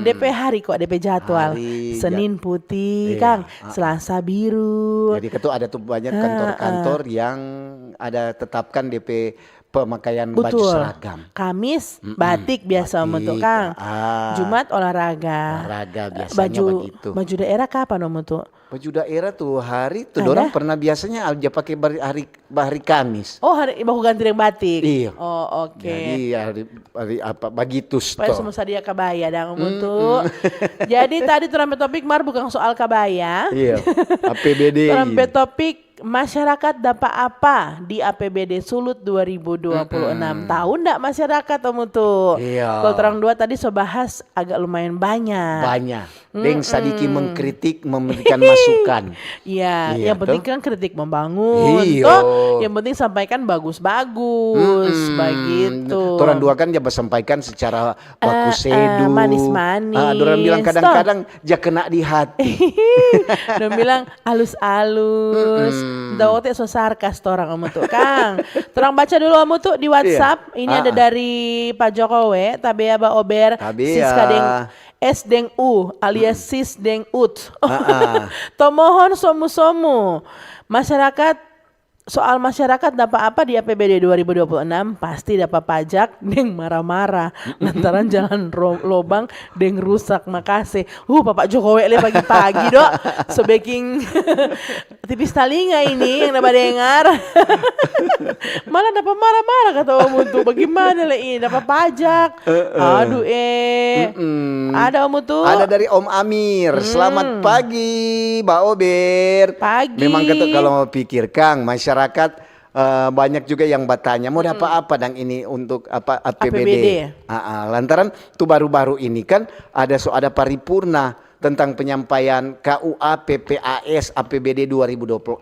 DP hari kok, DP jadwal. Hari, Senin putih, Iya, Kang. Selasa biru. Jadi itu ada tuh banyak kantor-kantor yang ada tetapkan DP pemakaian baju Betul. seragam. Kamis batik biasa Om Utu, batik. Kang. Ah. Jumat olahraga. Olahraga biasanya begitu. Baju daerah kapan Om Utu? Baju daerah tuh hari tuh Ada? dorang pernah biasanya aja pakai hari Kamis. Oh, hari baku ganti yang batik. Iya. Oh, oke. Jadi hari apa bagitus Supaya toh. semua sadia kabaya dan untuk. Jadi tadi terampe topik mar bukan soal kabaya. Iya. APBD. Terampe topik masyarakat dapat apa di APBD Sulut 2026. Tahu enggak masyarakat Om Utu? Iya. Kalau terang dua tadi so bahas agak lumayan banyak. Banyak. Deng sadiki mengkritik, memberikan masukan. Iya, Iya, yang penting toh. kan kritik membangun. Iya. Toh, yang penting sampaikan bagus-bagus begitu. Orang dua kan jabat sampaikan secara baku sedu. manis-manis. Orang bilang kadang-kadang ja kena di hati. Dia bilang halus-halus. Tahu teh so sarkas tuh orang Om Utu. Kang, terang baca dulu Om Utu di WhatsApp. Ini ada dari Pak Jokowi, Tabea Ba Ober, Tabea. Siska Deng S Deng U alias Sis Deng Ut. Ah. Tomohon somu-somu. Soal masyarakat dapat apa di APBD 2026? Pasti dapat pajak deng marah-marah lantaran jalan lobang deng rusak. Makasih. Bapak Jokowi le pagi-pagi dok. Sebaking tipis talinga ini yang dapat dengar. Malah dapat marah-marah kata Om Utu. Bagaimana le ini dapat pajak? Aduh Ada Om Utu. Ada dari Om Amir. Selamat pagi, Mbak Ober. Pagi. Memang kalau mau pikir Kang, masyarakat banyak juga yang bertanya mau dapat apa dang ini untuk apa APBD. Lantaran tuh baru-baru ini kan ada paripurna tentang penyampaian KUA PPAS APBD 2026.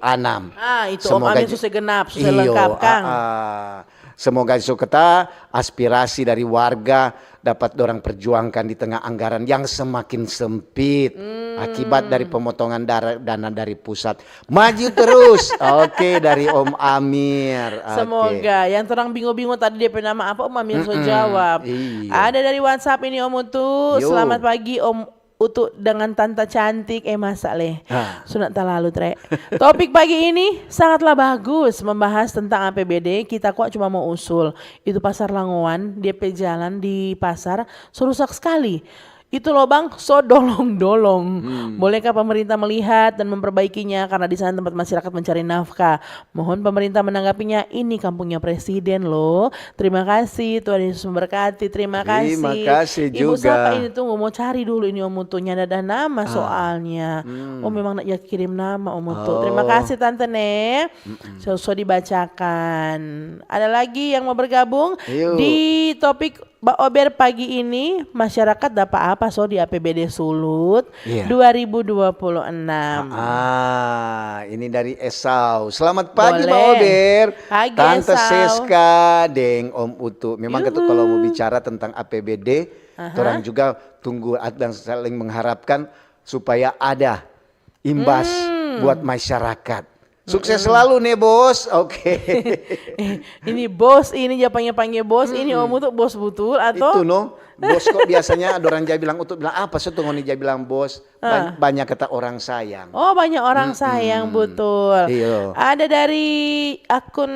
Itu Om Amin susah genap, susah lengkap Kang. Semoga kita aspirasi dari warga dapat dorang perjuangkan di tengah anggaran yang semakin sempit akibat dari pemotongan dana dari pusat. Maju terus. Oke, dari Om Amir. Oke. Semoga yang terang bingung-bingung tadi DP nama apa Om Amir so jawab. Iya. Ada dari WhatsApp ini Om Utu. Yo. Selamat pagi Om Utu dengan tante cantik. Masa leh. Sunat lalu tre. Topik pagi ini sangatlah bagus membahas tentang APBD. Kita kok cuma mau usul. Itu pasar Langowan, DP jalan di pasar so rusak sekali. Itu lobang so dolong-dolong. Bolehkah pemerintah melihat dan memperbaikinya karena di sana tempat masyarakat mencari nafkah. Mohon pemerintah menanggapinya. Ini kampungnya presiden loh. Terima kasih Tuhan Yesus memberkati. Terima kasih. Terima kasih Ibu juga. siapa ini tunggu mau cari dulu ini Om Utu. Ada nama soalnya. Oh memang nak ya kirim nama Om Utu. Terima kasih Tante Ne. So dibacakan. Ada lagi yang mau bergabung Yuk. di topik Mbak Ober pagi ini. Masyarakat dapat apa so di APBD Sulut 2026? Ini dari Esau. Selamat pagi Mbak Boleh. Ober. Pagi, Tante Esau. Seska, Deng Om Utu. Memang gitu kalau mau bicara tentang APBD, orang juga tunggu dan saling mengharapkan supaya ada imbas buat masyarakat. Sukses selalu nih bos. Oke. Ini bos, ini dia panggil bos, ini Om Utu bos betul atau? Itu no. bos kok biasanya ada orang dia bilang untuk bilang apa sih tuh dia bilang bos banyak kata orang sayang. Oh, banyak orang sayang, betul. Iya. Ada dari akun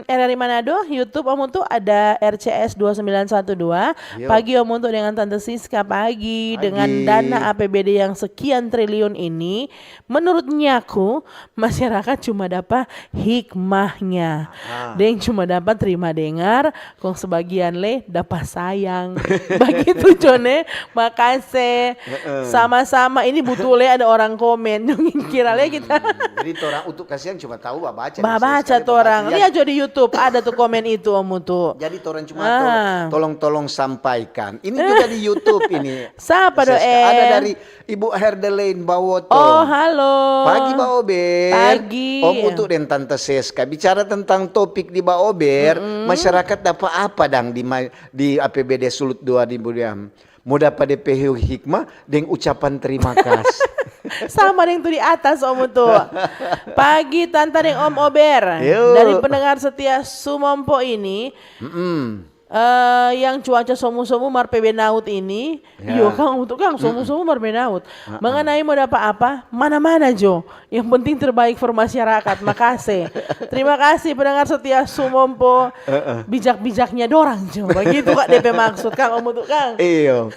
RRI Manado, YouTube Om Untuk ada RCS 2912. Yo. Pagi Om Untuk dengan Tante Siska pagi. Dengan dana APBD yang sekian triliun ini, menurutnya aku masyarakat cuma dapat hikmahnya. Deng cuma dapat terima dengar, kong sebagian le dapat sayang. Begitu Jone, makasih. Sama-sama ini butuh le ada orang komen. Jangan kira le kita. Jadi orang untuk kasihan cuma tahu baca. Baca tuh orang. Lihat aja di YouTube ada tuh komen itu Om Untuk. Jadi orang cuma tolong sampaikan. Ini juga di YouTube ini. Siapa doe? Ada dari Ibu Herdelaine Bawoto. Oh, halo. Pagi Mbak Ober. Pagi. Om Untuk dan Tante Seska bicara tentang topik di Mbak Ober. Masyarakat dapat apa dang di APBD Sulut 2000? Mau dapat DP hikmah dengan ucapan terima kasih. Sama yang tuh di atas Om Untuk. Pagi Tante dan Om Ober. Yo. Dari pendengar setia Sumompo ini. Yang cuaca somu-somu marpebe naut ini, yo Kang Untuk Kang somu-somu marpebe naut. Mengenai mau dapat apa? Mana-mana Jo. Yang penting terbaik for masyarakat. Makasih. Terima kasih pendengar setia Sumompo. Bijak-bijaknya dorang Jo. Begitu Kak DP maksud Kang Om Untuk Kang. Iyo.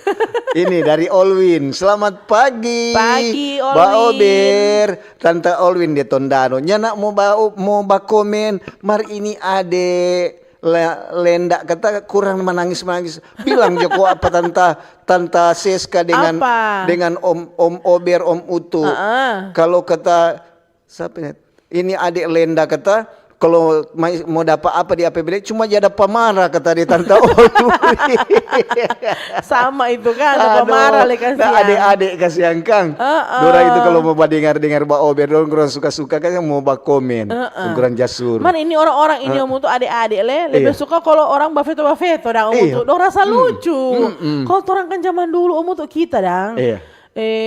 Ini dari Olwin. Selamat pagi. Pagi, Olwin. Mbak Ober, Tante Olwin di Tondano. Nyana mau komen, mar ini ade Lenda kata kurang menangis. Bilang Joko apa Tante Seska dengan Om Ober, Om Utu. Kalau kata siapa ini adik Lenda kata kalau mau dapat apa di APBD cuma jadi pemarah kata di Tante Olwin. Sama itu kan ada pemarah le kasihan. Adik-adik kasihan Kang. Dora itu kalau mau dengar Mbak Ober dong kurang suka-suka kan yang mau komen. Kurang jasur. Man ini orang-orang ini Om Untuk adik-adik lebih suka kalau orang bafeto dah Om Untuk. Dong rasa lucu. Kalau orang kan zaman dulu Om Untuk kita dang.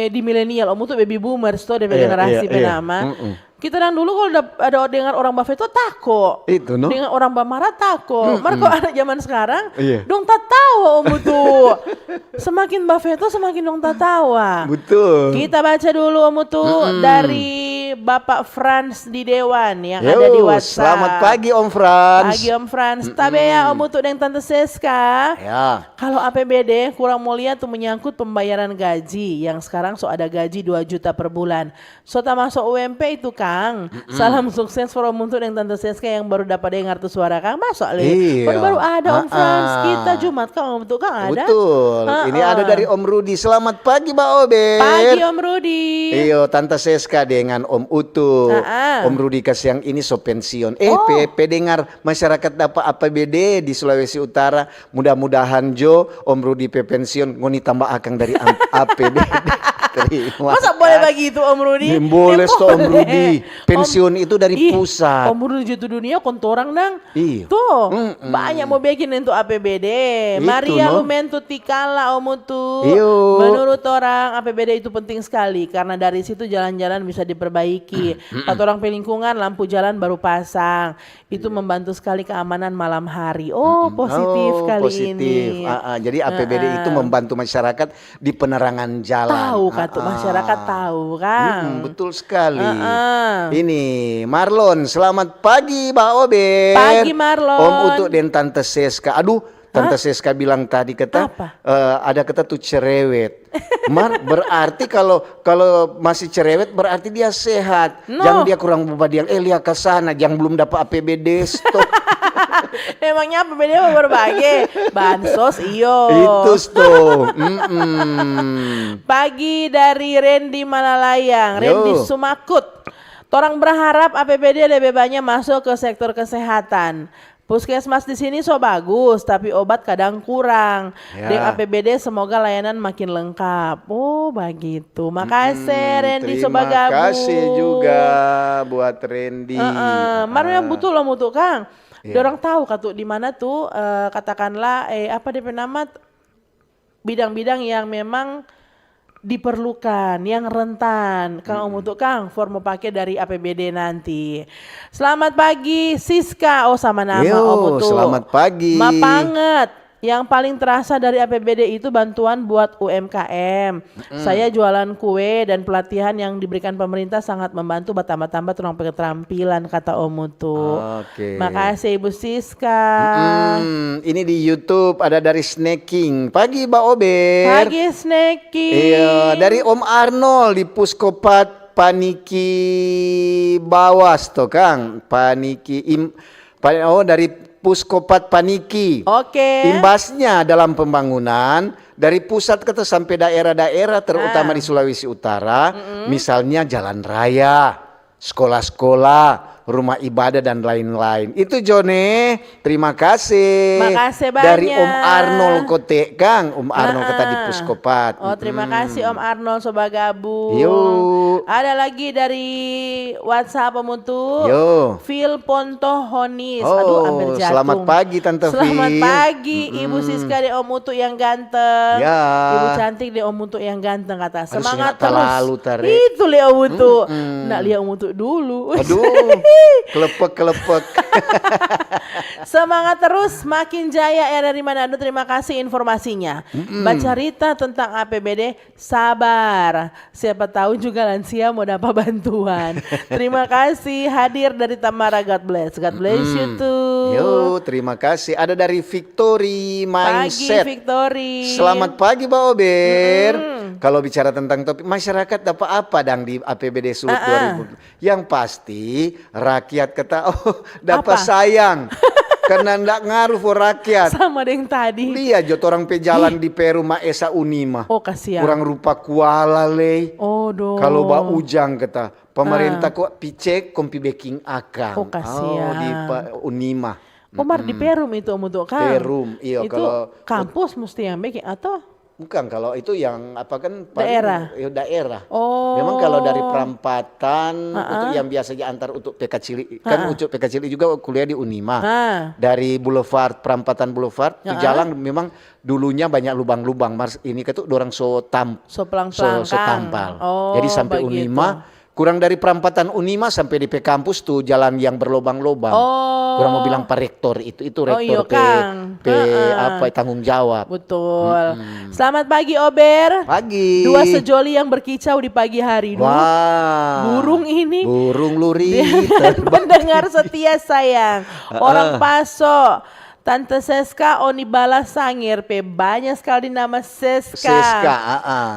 Di milenial Om Untuk baby boomers tuh dari generasi penama. Kita dan dulu kalau ada dengar orang Buffett itu takut. Itu no. Dengan orang Bamara takut. Mereka anak zaman sekarang dong tak tahu Om Utu. Semakin Buffett itu semakin dong tak tahu. Betul. Kita baca dulu Om Utu dari Bapak Franz di Dewan yang ada di WhatsApp. Selamat pagi Om Franz. Pagi Om Franz. Tabe ya Om Utu dan Tante Seska. Ya. Kalau APBD kurang mulia tuh menyangkut pembayaran gaji yang sekarang ada gaji 2 juta per bulan. Tak masuk UMP itu Kang. Salam sukses for Om Utu dan Tante Seska yang baru dapat dengar tuh suara Kang. Masuk le. Baru ada Om Franz. Kita Jumat Kang Om Utu Kang ada. Betul. Ini ada dari Om Rudi. Selamat pagi Mbak Ober. Pagi Om Rudi. Iyo Tante Seska dengan Om Utu. Om Rudi kasih yang ini so pensiun. Dengar masyarakat dapat APBD di Sulawesi Utara. Mudah-mudahan Jo Om Rudi pensiun ngoni tambah akang dari APBD. Masa boleh bagi itu Om Rudi? Boleh Om Rudi. Pensiun itu dari pusat. Om Rudi jutu dunia kontorang dang. Iya. Tuh banyak mau bikin untuk APBD. Maria Lumentu Tikala Om Utu. Menurut orang APBD itu penting sekali karena dari situ jalan-jalan bisa diperbaiki. Kata orang pelingkungan lampu jalan baru pasang. Itu membantu sekali keamanan malam hari. Positif kali ini. Jadi APBD itu membantu masyarakat di penerangan jalan. Tahu kata masyarakat tahu kan. Betul sekali. Ini Marlon, selamat pagi Mbak Ober. Pagi Marlon. Om Utu dan Tante Seska. Aduh, Tante Seska bilang tadi kata ada kata tuh cerewet. Berarti kalau masih cerewet berarti dia sehat. Jangan dia kurang berbadiang. Lihat ke sana, jangan belum dapat APBD. Stop. Emangnya APBD mau berbagi? Bansos iyo. Itu tuh. Pagi dari Randy Malalayang, Randy Sumakut. Orang berharap APBD lebih banyak masuk ke sektor kesehatan. Puskesmas di sini bagus, tapi obat kadang kurang. Dengan APBD semoga layanan makin lengkap. Begitu. Makasih Randy terima gabung. Terima kasih juga buat Randy. Marunya butuh loh mutu Kang. Dorang tahu katu di mana tuh katakanlah apa DP nama bidang-bidang yang memang diperlukan, yang rentan. Kang Om untuk Kang, form pakai dari APBD nanti. Selamat pagi Siska. Sama nama Om untuk. Selamat pagi. Mapanget. Yang paling terasa dari APBD itu bantuan buat UMKM. Saya jualan kue dan pelatihan yang diberikan pemerintah sangat membantu bertambah-tambah tulang keterampilan kata Om Mutu. Oke. Makasih Ibu Siska. Ini di YouTube ada dari Snacking. Pagi Mbak Ober. Pagi Snacking. Iya, dari Om Arnold di Puskopat Paniki Bawas toh Kang. Dari Puskopat Paniki. Oke. Imbasnya dalam pembangunan dari pusat ke sampai daerah-daerah terutama di Sulawesi Utara, misalnya jalan raya, sekolah-sekolah, rumah ibadah dan lain-lain. Itu Jone, terima kasih. Makasih Dari banyak. Om Arnold Kote Kang, Om Arnold kata di Puskopat. Oh terima kasih Om Arnold sobat gabung. Yuk. Ada lagi dari WhatsApp Om Mutu. Yo. Phil Pontohonis. Oh, Aduh hampir jatuh. selamat pagi Tante Selamat Phil. pagi Ibu Siska di Om Mutu yang ganteng. Ya. Ibu cantik di Om Mutu yang ganteng kata. Aduh, Semangat sengat terus. lalu, Tare. Itu lihat Om Mutu. Nak lihat Om Mutu dulu. Aduh, kelepek. Semangat terus, makin jaya RRI Manado. Terima kasih informasinya. Baca cerita tentang APBD, sabar. Siapa tahu juga lansia mau dapat bantuan. Terima kasih hadir dari Tamara. God bless. God bless you too. Yo, terima kasih. Ada dari Victory Pagi Mindset. Victory. Selamat pagi Mbak Ober. Kalau bicara tentang topik masyarakat dapat apa dang di APBD Sulut 2000? Yang pasti rakyat kata dapat Apa? sayang. Karena ndak ngaruh for rakyat. Sama dengan tadi. Lihat jot orang pejalan di Peru Maesa Unima. Oh kasihan. Kurang rupa kuala lei. Oh dong. Kalau ba ujang kata pemerintah kok picek kompi baking akang. Oh, kasihan. Di Unima. Omar di Perum itu Om Mutu kan? Perum, iya, Itu kalau- kampus mesti yang bikin atau? Bukan, kalau itu yang apa kan paling- Daerah? Ya, daerah. Oh. Memang kalau dari Perampatan untuk yang biasanya antar untuk PK Cili kan untuk PK Cili juga kuliah di Unima. Dari Boulevard Perampatan Boulevard itu jalan memang dulunya banyak lubang-lubang. Mas ini ketuk dorang so pelang-pelang so Kang. tampal. Oh, Jadi sampai begitu. Unima kurang dari Perampatan Unima sampai di P kampus tuh jalan yang berlubang-lubang. Oh. Kurang mau bilang Pak Rektor itu Oh, iya, rektor Kang. apa tanggung jawab. Betul. Selamat pagi Ober. Pagi. Dua sejoli yang berkicau di pagi hari. Duh, Wah. burung ini. Burung luri. Pendengar setia sayang. Orang Paso. Tante Seska Onibala Sangir P. Banyak sekali nama Seska. Seska,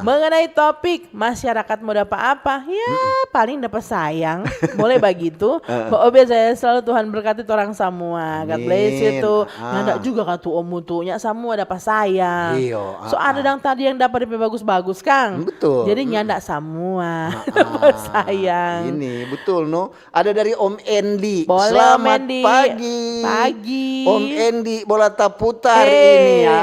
Mengenai topik masyarakat mau dapat apa? Ya paling dapat sayang. Boleh begitu. Mbak Obe saya selalu Tuhan berkati orang semua. God bless you tuh. Nggak juga kan tuh Om Mutunya semua dapat sayang. Iyo, So ada yang tadi yang dapat DP bagus-bagus Kang. Betul. Jadi nyandak semua dapat sayang. Ini betul no. Ada dari Om Endi. Boleh, Om Selamat Endi. pagi. Pagi. Om Endi bola taputar Eh. ini ya.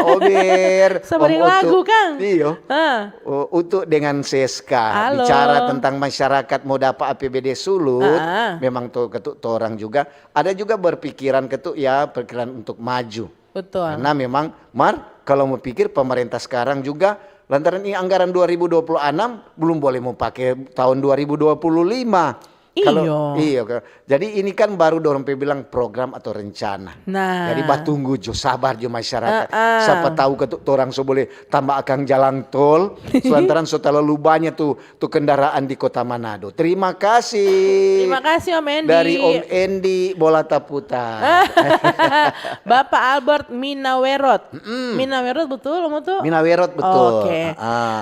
Ober. Seperti Om lagu Utu. Kang. Iyo. Hah. Untuk dengan Seska Halo. bicara tentang masyarakat mau dapat APBD Sulut, memang tuh ketuk orang juga ada juga berpikiran ketuk ya pikiran untuk maju. Betul. Karena memang kalau mau pikir pemerintah sekarang juga lantaran ini anggaran 2026 belum boleh mau pakai tahun 2025. Iya. Jadi ini kan baru dorong bilang program atau rencana. Nah. Jadi batunggu jo sabar jo masyarakat. Siapa tahu ketuk orang so boleh tambah akan jalan tol. Selantaran so terlalu banyak tuh kendaraan di Kota Manado. Terima kasih. Terima kasih Om Endi. Dari Om Endi bola taputar. Bapak Albert Minawerot. Minawerot betul Om Utu? Minawerot betul. Oke.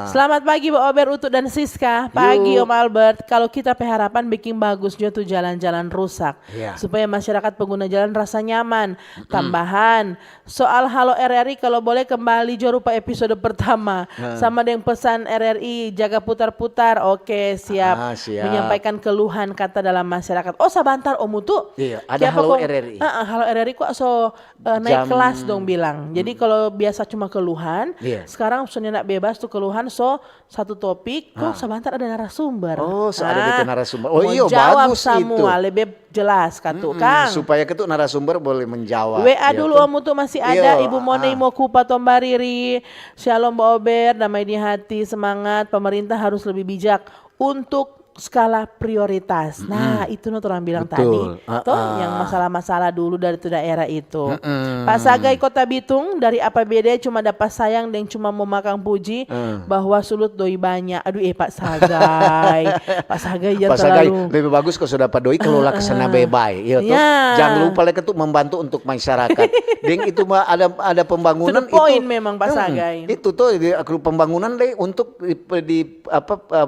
Selamat pagi Mbak Ober Utu dan Siska. Pagi Om Albert. Kalau kita harapan bikin bagusnya tuh jalan-jalan rusak. Iya. Supaya masyarakat pengguna jalan rasa nyaman. Tambahan soal Halo RRI kalau boleh kembali Jorupa episode pertama. Sama dengan pesan RRI jaga putar-putar. Oke siap. Siap. Menyampaikan keluhan kata dalam masyarakat. Oh sabantar Om Utu. Iya, ada Siapa Halo kok- RRI. Halo RRI kok so naik Jam- kelas dong bilang. Jadi kalau biasa cuma keluhan, Iya. sekarang sudah bebas tuh keluhan so satu topik kok sebentar ada narasumber. Oh, so ada DP narasumber. Oh mau iya, jawab bagus semua itu. lebih jelas katu Kang. Supaya ketuk narasumber boleh menjawab. WA ya dulu tuh. Om Utu masih ada. Iya, Ibu Mone Imoku Patomba Riri. Shalom Mbak Ober, damai di hati, semangat. Pemerintah harus lebih bijak untuk skala prioritas. Nah, itu orang bilang Betul. tadi. Toh yang masalah-masalah dulu dari itu daerah itu. Pak Sagai Kota Bitung dari APBD cuma dapat sayang dan cuma mau makan puji bahwa sulut doi banyak. Aduh Pak Sagai. Pak Sagai jangan Pak Sagai terlalu. lebih bagus kalau sudah Pak Doi kelola kesana baik-baik. Ya, toh. Ya. Jangan lupa lagi tuh membantu untuk masyarakat. Deng itu mah ada pembangunan To the point memang, Pak Sagai. Itu tuh pembangunan deh untuk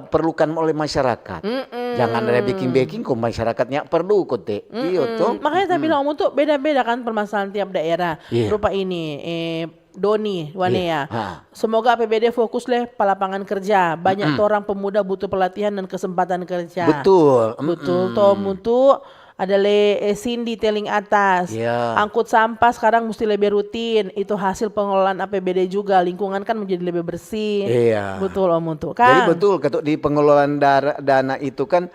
perlukan oleh masyarakat. Jangan ada baking kok masyarakatnya perlu kok teh. Iya tuh. Makanya saya bilang tuh beda-beda kan permasalahan tiap daerah. Iya. Rupa ini Doni Wanea. Iya. Semoga APBD fokus ke lapangan kerja. Banyak tuh orang pemuda butuh pelatihan dan kesempatan kerja. Betul. Betul toh mutu ada Cindy Teling Atas. Iya. Angkut sampah sekarang mesti lebih rutin. Itu hasil pengelolaan APBD juga. Lingkungan kan menjadi lebih bersih. Iya. Betul Om Untuk Jadi kan. betul ketuk di pengelolaan dana itu kan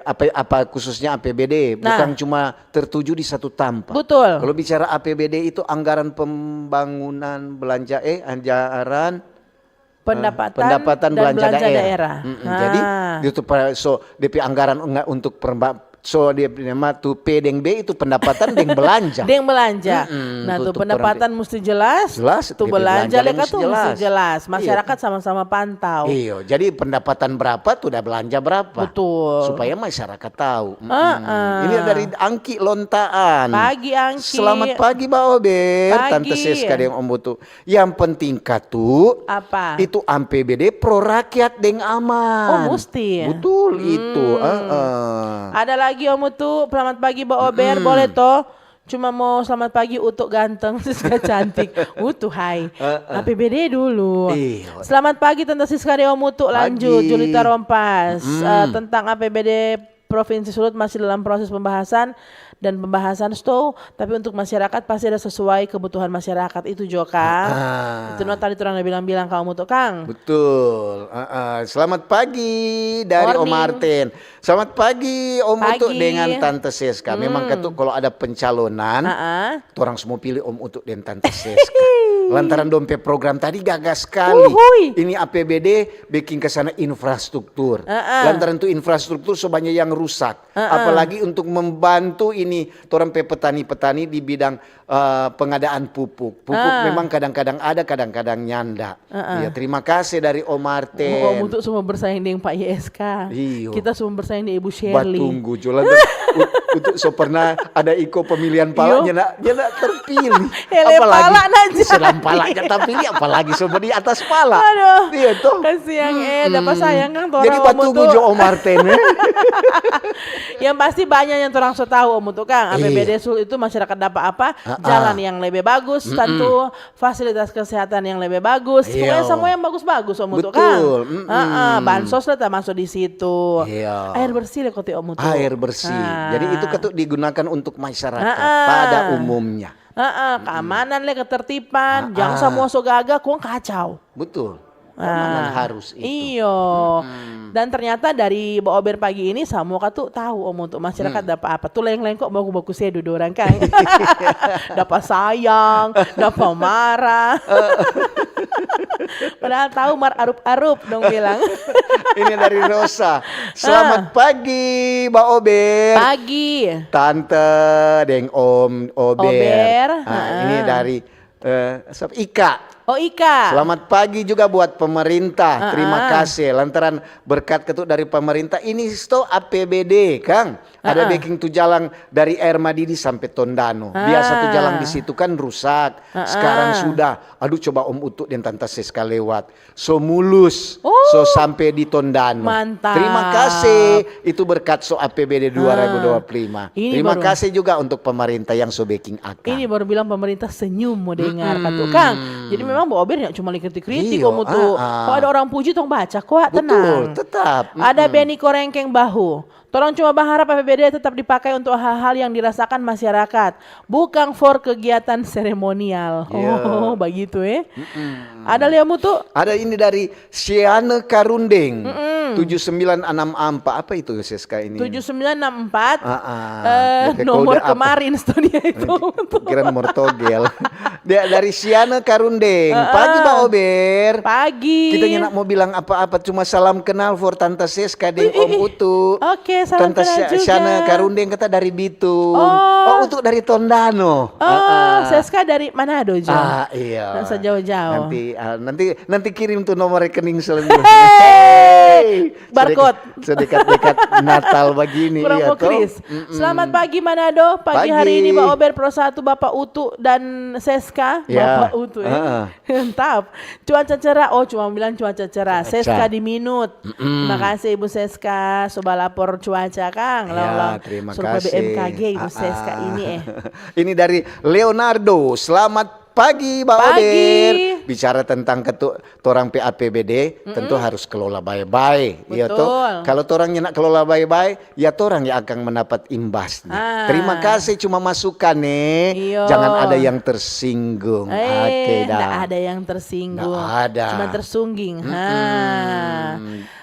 apa khususnya APBD bukan cuma tertuju di satu tempat. Betul. Kalau bicara APBD itu anggaran pembangunan belanja anggaran Pendapatan dan belanja daerah. Jadi itu DP anggaran enggak untuk dia nama tuh P deng B itu pendapatan deng belanja. Deng belanja. Nah tuh pendapatan mesti jelas. Jelas, Tuh DP belanja belanja mereka mesti tuh mesti jelas. jelas. Masyarakat sama-sama pantau. Iya, jadi pendapatan berapa tuh udah belanja berapa. Betul. Supaya masyarakat tahu. Ini dari Angki Lontaan. Pagi Angki. Selamat pagi Mbak Ober. Pagi. Tante Siska yang Om Butuh. Yang penting katu Apa? itu APBD pro rakyat deng aman. Oh mesti. Betul itu. Ada lagi Om Utu, selamat pagi Mbak Ober, boleh toh? Cuma mau selamat pagi Utuk ganteng, Siska cantik. Utu hai. APBD dulu. Iya. Selamat pagi Tante Siska Om Utuk, lanjut Pagi. Julita Rompas. Tentang APBD Provinsi Sulut masih dalam proses pembahasan dan pembahasan tapi untuk masyarakat pasti ada sesuai kebutuhan masyarakat itu Joka. Itu tadi orang bilang kamu tuh Kang. Betul. Selamat pagi dari Om Morning. Martin. Selamat pagi Om Pagi. Utuk dengan Tante Siska. Memang ketuk kalau ada pencalonan, orang semua pilih Om Utuk dan Tante Siska. Lantaran dompet program tadi gagas sekali. Uhuy. Ini APBD bikin ke sana infrastruktur. Lantaran itu infrastruktur sebanyak yang rusak. Apalagi untuk membantu ini orang petani-petani di bidang pengadaan pupuk. Pupuk memang kadang-kadang ada, kadang-kadang nyanda. Ya, terima kasih dari Om Martin. Om untuk semua bersaing dengan Pak YSK. Iyo. Kita semua bersaing dengan Ibu Shirley. Batunggu jualan untuk so pernah ada iko pemilihan pala nyana terpilih. Hele pala aja. Selam pala terpilih apalagi so di atas pala. Aduh. Iya tuh. Kasihan dapat sayang kan Jadi Batunggu jo Om Martin. Yang pasti banyak yang orang so tahu Om untuk Kang. APBD Sul itu masyarakat dapat apa? Jalan yang lebih bagus, tentu fasilitas kesehatan yang lebih bagus. Pokoknya semua yang bagus-bagus Om untuk Kang. Betul. Bansos lah termasuk di situ. Iya. Air bersih lah kote Om untuk. Air bersih. Jadi itu ketuk digunakan untuk masyarakat pada umumnya. Keamanan lah, ketertiban, jangan semua so gagah, kok kacau. Betul. Keamanan harus itu. Iyo. Dan ternyata dari Mbak Ober pagi ini semua tuh tahu Om untuk masyarakat dapat apa. Tuh leng-leng kok baku-baku saya duduk orang kan. Dapat sayang, dapat marah. Padahal tahu mar arup-arup dong bilang. Ini dari Rosa. Selamat pagi Mbak Ober. Pagi. Tante deng Om Ober. Ober. Ini dari Ika. Oh Ika. Selamat pagi juga buat pemerintah. Terima kasih lantaran berkat ketuk dari pemerintah ini APBD Kang. Ada baking tuh jalan dari Air Madidi sampai Tondano. Biasa tuh jalan di situ kan rusak. Sekarang sudah. Aduh coba Om Utuk dan Tante Siska lewat. So mulus. So sampai di Tondano. Mantap. Terima kasih. Itu berkat APBD 2025. Terima kasih juga untuk pemerintah yang so baking akan. Ini baru bilang pemerintah senyum mau dengar kata Kang. Jadi memang Mbak Ober cuma kritik-kritik Iyo, Om tuh. Kalau ada orang puji tong baca kok tenang. Betul, tetap. Ada Benny Korengkeng Bahu. Tolong coba berharap APBD tetap dipakai untuk hal-hal yang dirasakan masyarakat, bukan for kegiatan seremonial. Oh, begitu Ada liamu tuh? Ada ini dari Siane Karundeng. 7964 apa itu Siska ini? 7964 Kayak nomor kode apa? kemarin studio itu. Kira nomor togel. Dia dari Siana Karundeng. Pagi Mbak Ober. Pagi. Kita nyenak mau bilang apa-apa, cuma salam kenal for Tante Siska dan Om Utu. Oke, salam Tante kenal juga. Siana Karundeng kata dari Bitung. Oh, Utu dari Tondano. Siska dari Manado Jo. Iya. Nggak usah jauh-jauh. Nanti kirim tuh nomor rekening selanjutnya. Barcode. Sedekat-dekat Natal begini Kurang ya mau toh. Kris. Selamat pagi Manado. Pagi hari ini Mbak Ober Pro 1 Bapak Utu dan Seska. Ya. Bapak Utu ya. Mantap. Cuaca cerah. Oh, cuma bilang cuaca cerah. Seska di Minut. Terima kasih Ibu Seska. Coba lapor cuaca Kang. Ya, terima kasih. BMKG Ibu Seska ini Ini dari Leonardo. Selamat pagi Mbak Pagi. Ober. Bicara tentang torang PAPBD tentu harus kelola baik-baik. Ya Betul. toh. Kalau torang nyenak kelola baik-baik, ya torang yang akan mendapat imbasnya. Terima kasih cuma masukan nih. Iyo. Jangan ada yang tersinggung. Oke dah. Nggak ada yang tersinggung. Nggak ada. Cuma tersungging.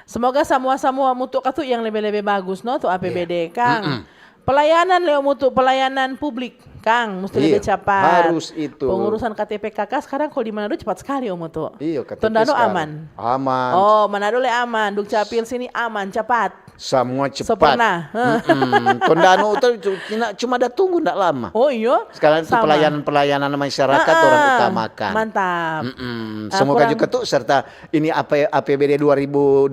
Semoga semua mutu katu yang lebih-lebih bagus no tuh APBD Kang. Pelayanan Leo mutu pelayanan publik Kang mesti lebih cepat. Harus itu. Pengurusan KTP KK sekarang kalau di Manado cepat sekali Om mutu. Iya, KTP Tondano sekarang. aman. Aman. Oh, Manado le aman. Dukcapil sini aman cepat. Semua cepat. Sempurna. Tondano itu cuma ada tunggu enggak lama. Oh iya. Sekarang itu Sama. pelayanan masyarakat orang utamakan. Mantap. Semoga juga tuh serta ini APBD 2026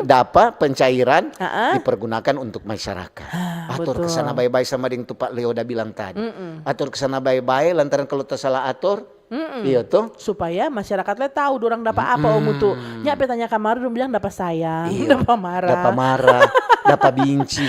dapat pencairan dipergunakan untuk masyarakat. Atur betul. kesana baik-baik sama dengan tuh Pak Leo udah bilang tadi. Atur kesana baik-baik lantaran kalau tersalah atur. Iya tuh. Supaya masyarakat le tahu dorang dapat apa Om Utu. Nya tanya kamar dong bilang dapat sayang, dapat marah. Dapat marah, dapat benci.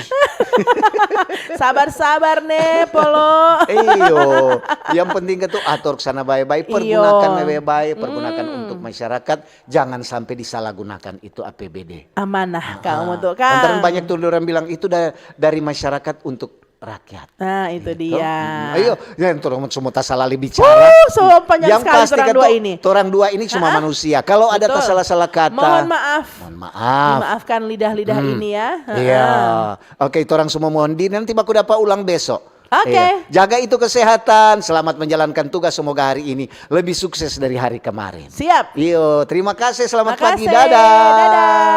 Sabar-sabar nih Polo. Iyo, yang penting itu atur kesana baik-baik, pergunakan baik-baik, pergunakan untuk masyarakat, jangan sampai disalahgunakan itu APBD. Amanah Kang Utu Kang. Antara banyak tuh orang bilang itu dari masyarakat untuk rakyat. Nah itu dia. Ayo, yang orang semua tak salah bicara. So panjang Yang sekali pasti orang kan dua tuh, ini. orang dua ini cuma manusia. Kalau ada Betul. salah-salah kata, Mohon maaf. mohon maaf. Maafkan lidah-lidah ini ya. Iya. Oke, orang semua mohon di nanti baku dapat ulang besok. Oke. Iya. Jaga itu kesehatan, selamat menjalankan tugas, semoga hari ini lebih sukses dari hari kemarin. Siap. Yo, terima kasih, selamat pagi, Makasih. dadah. Dadah.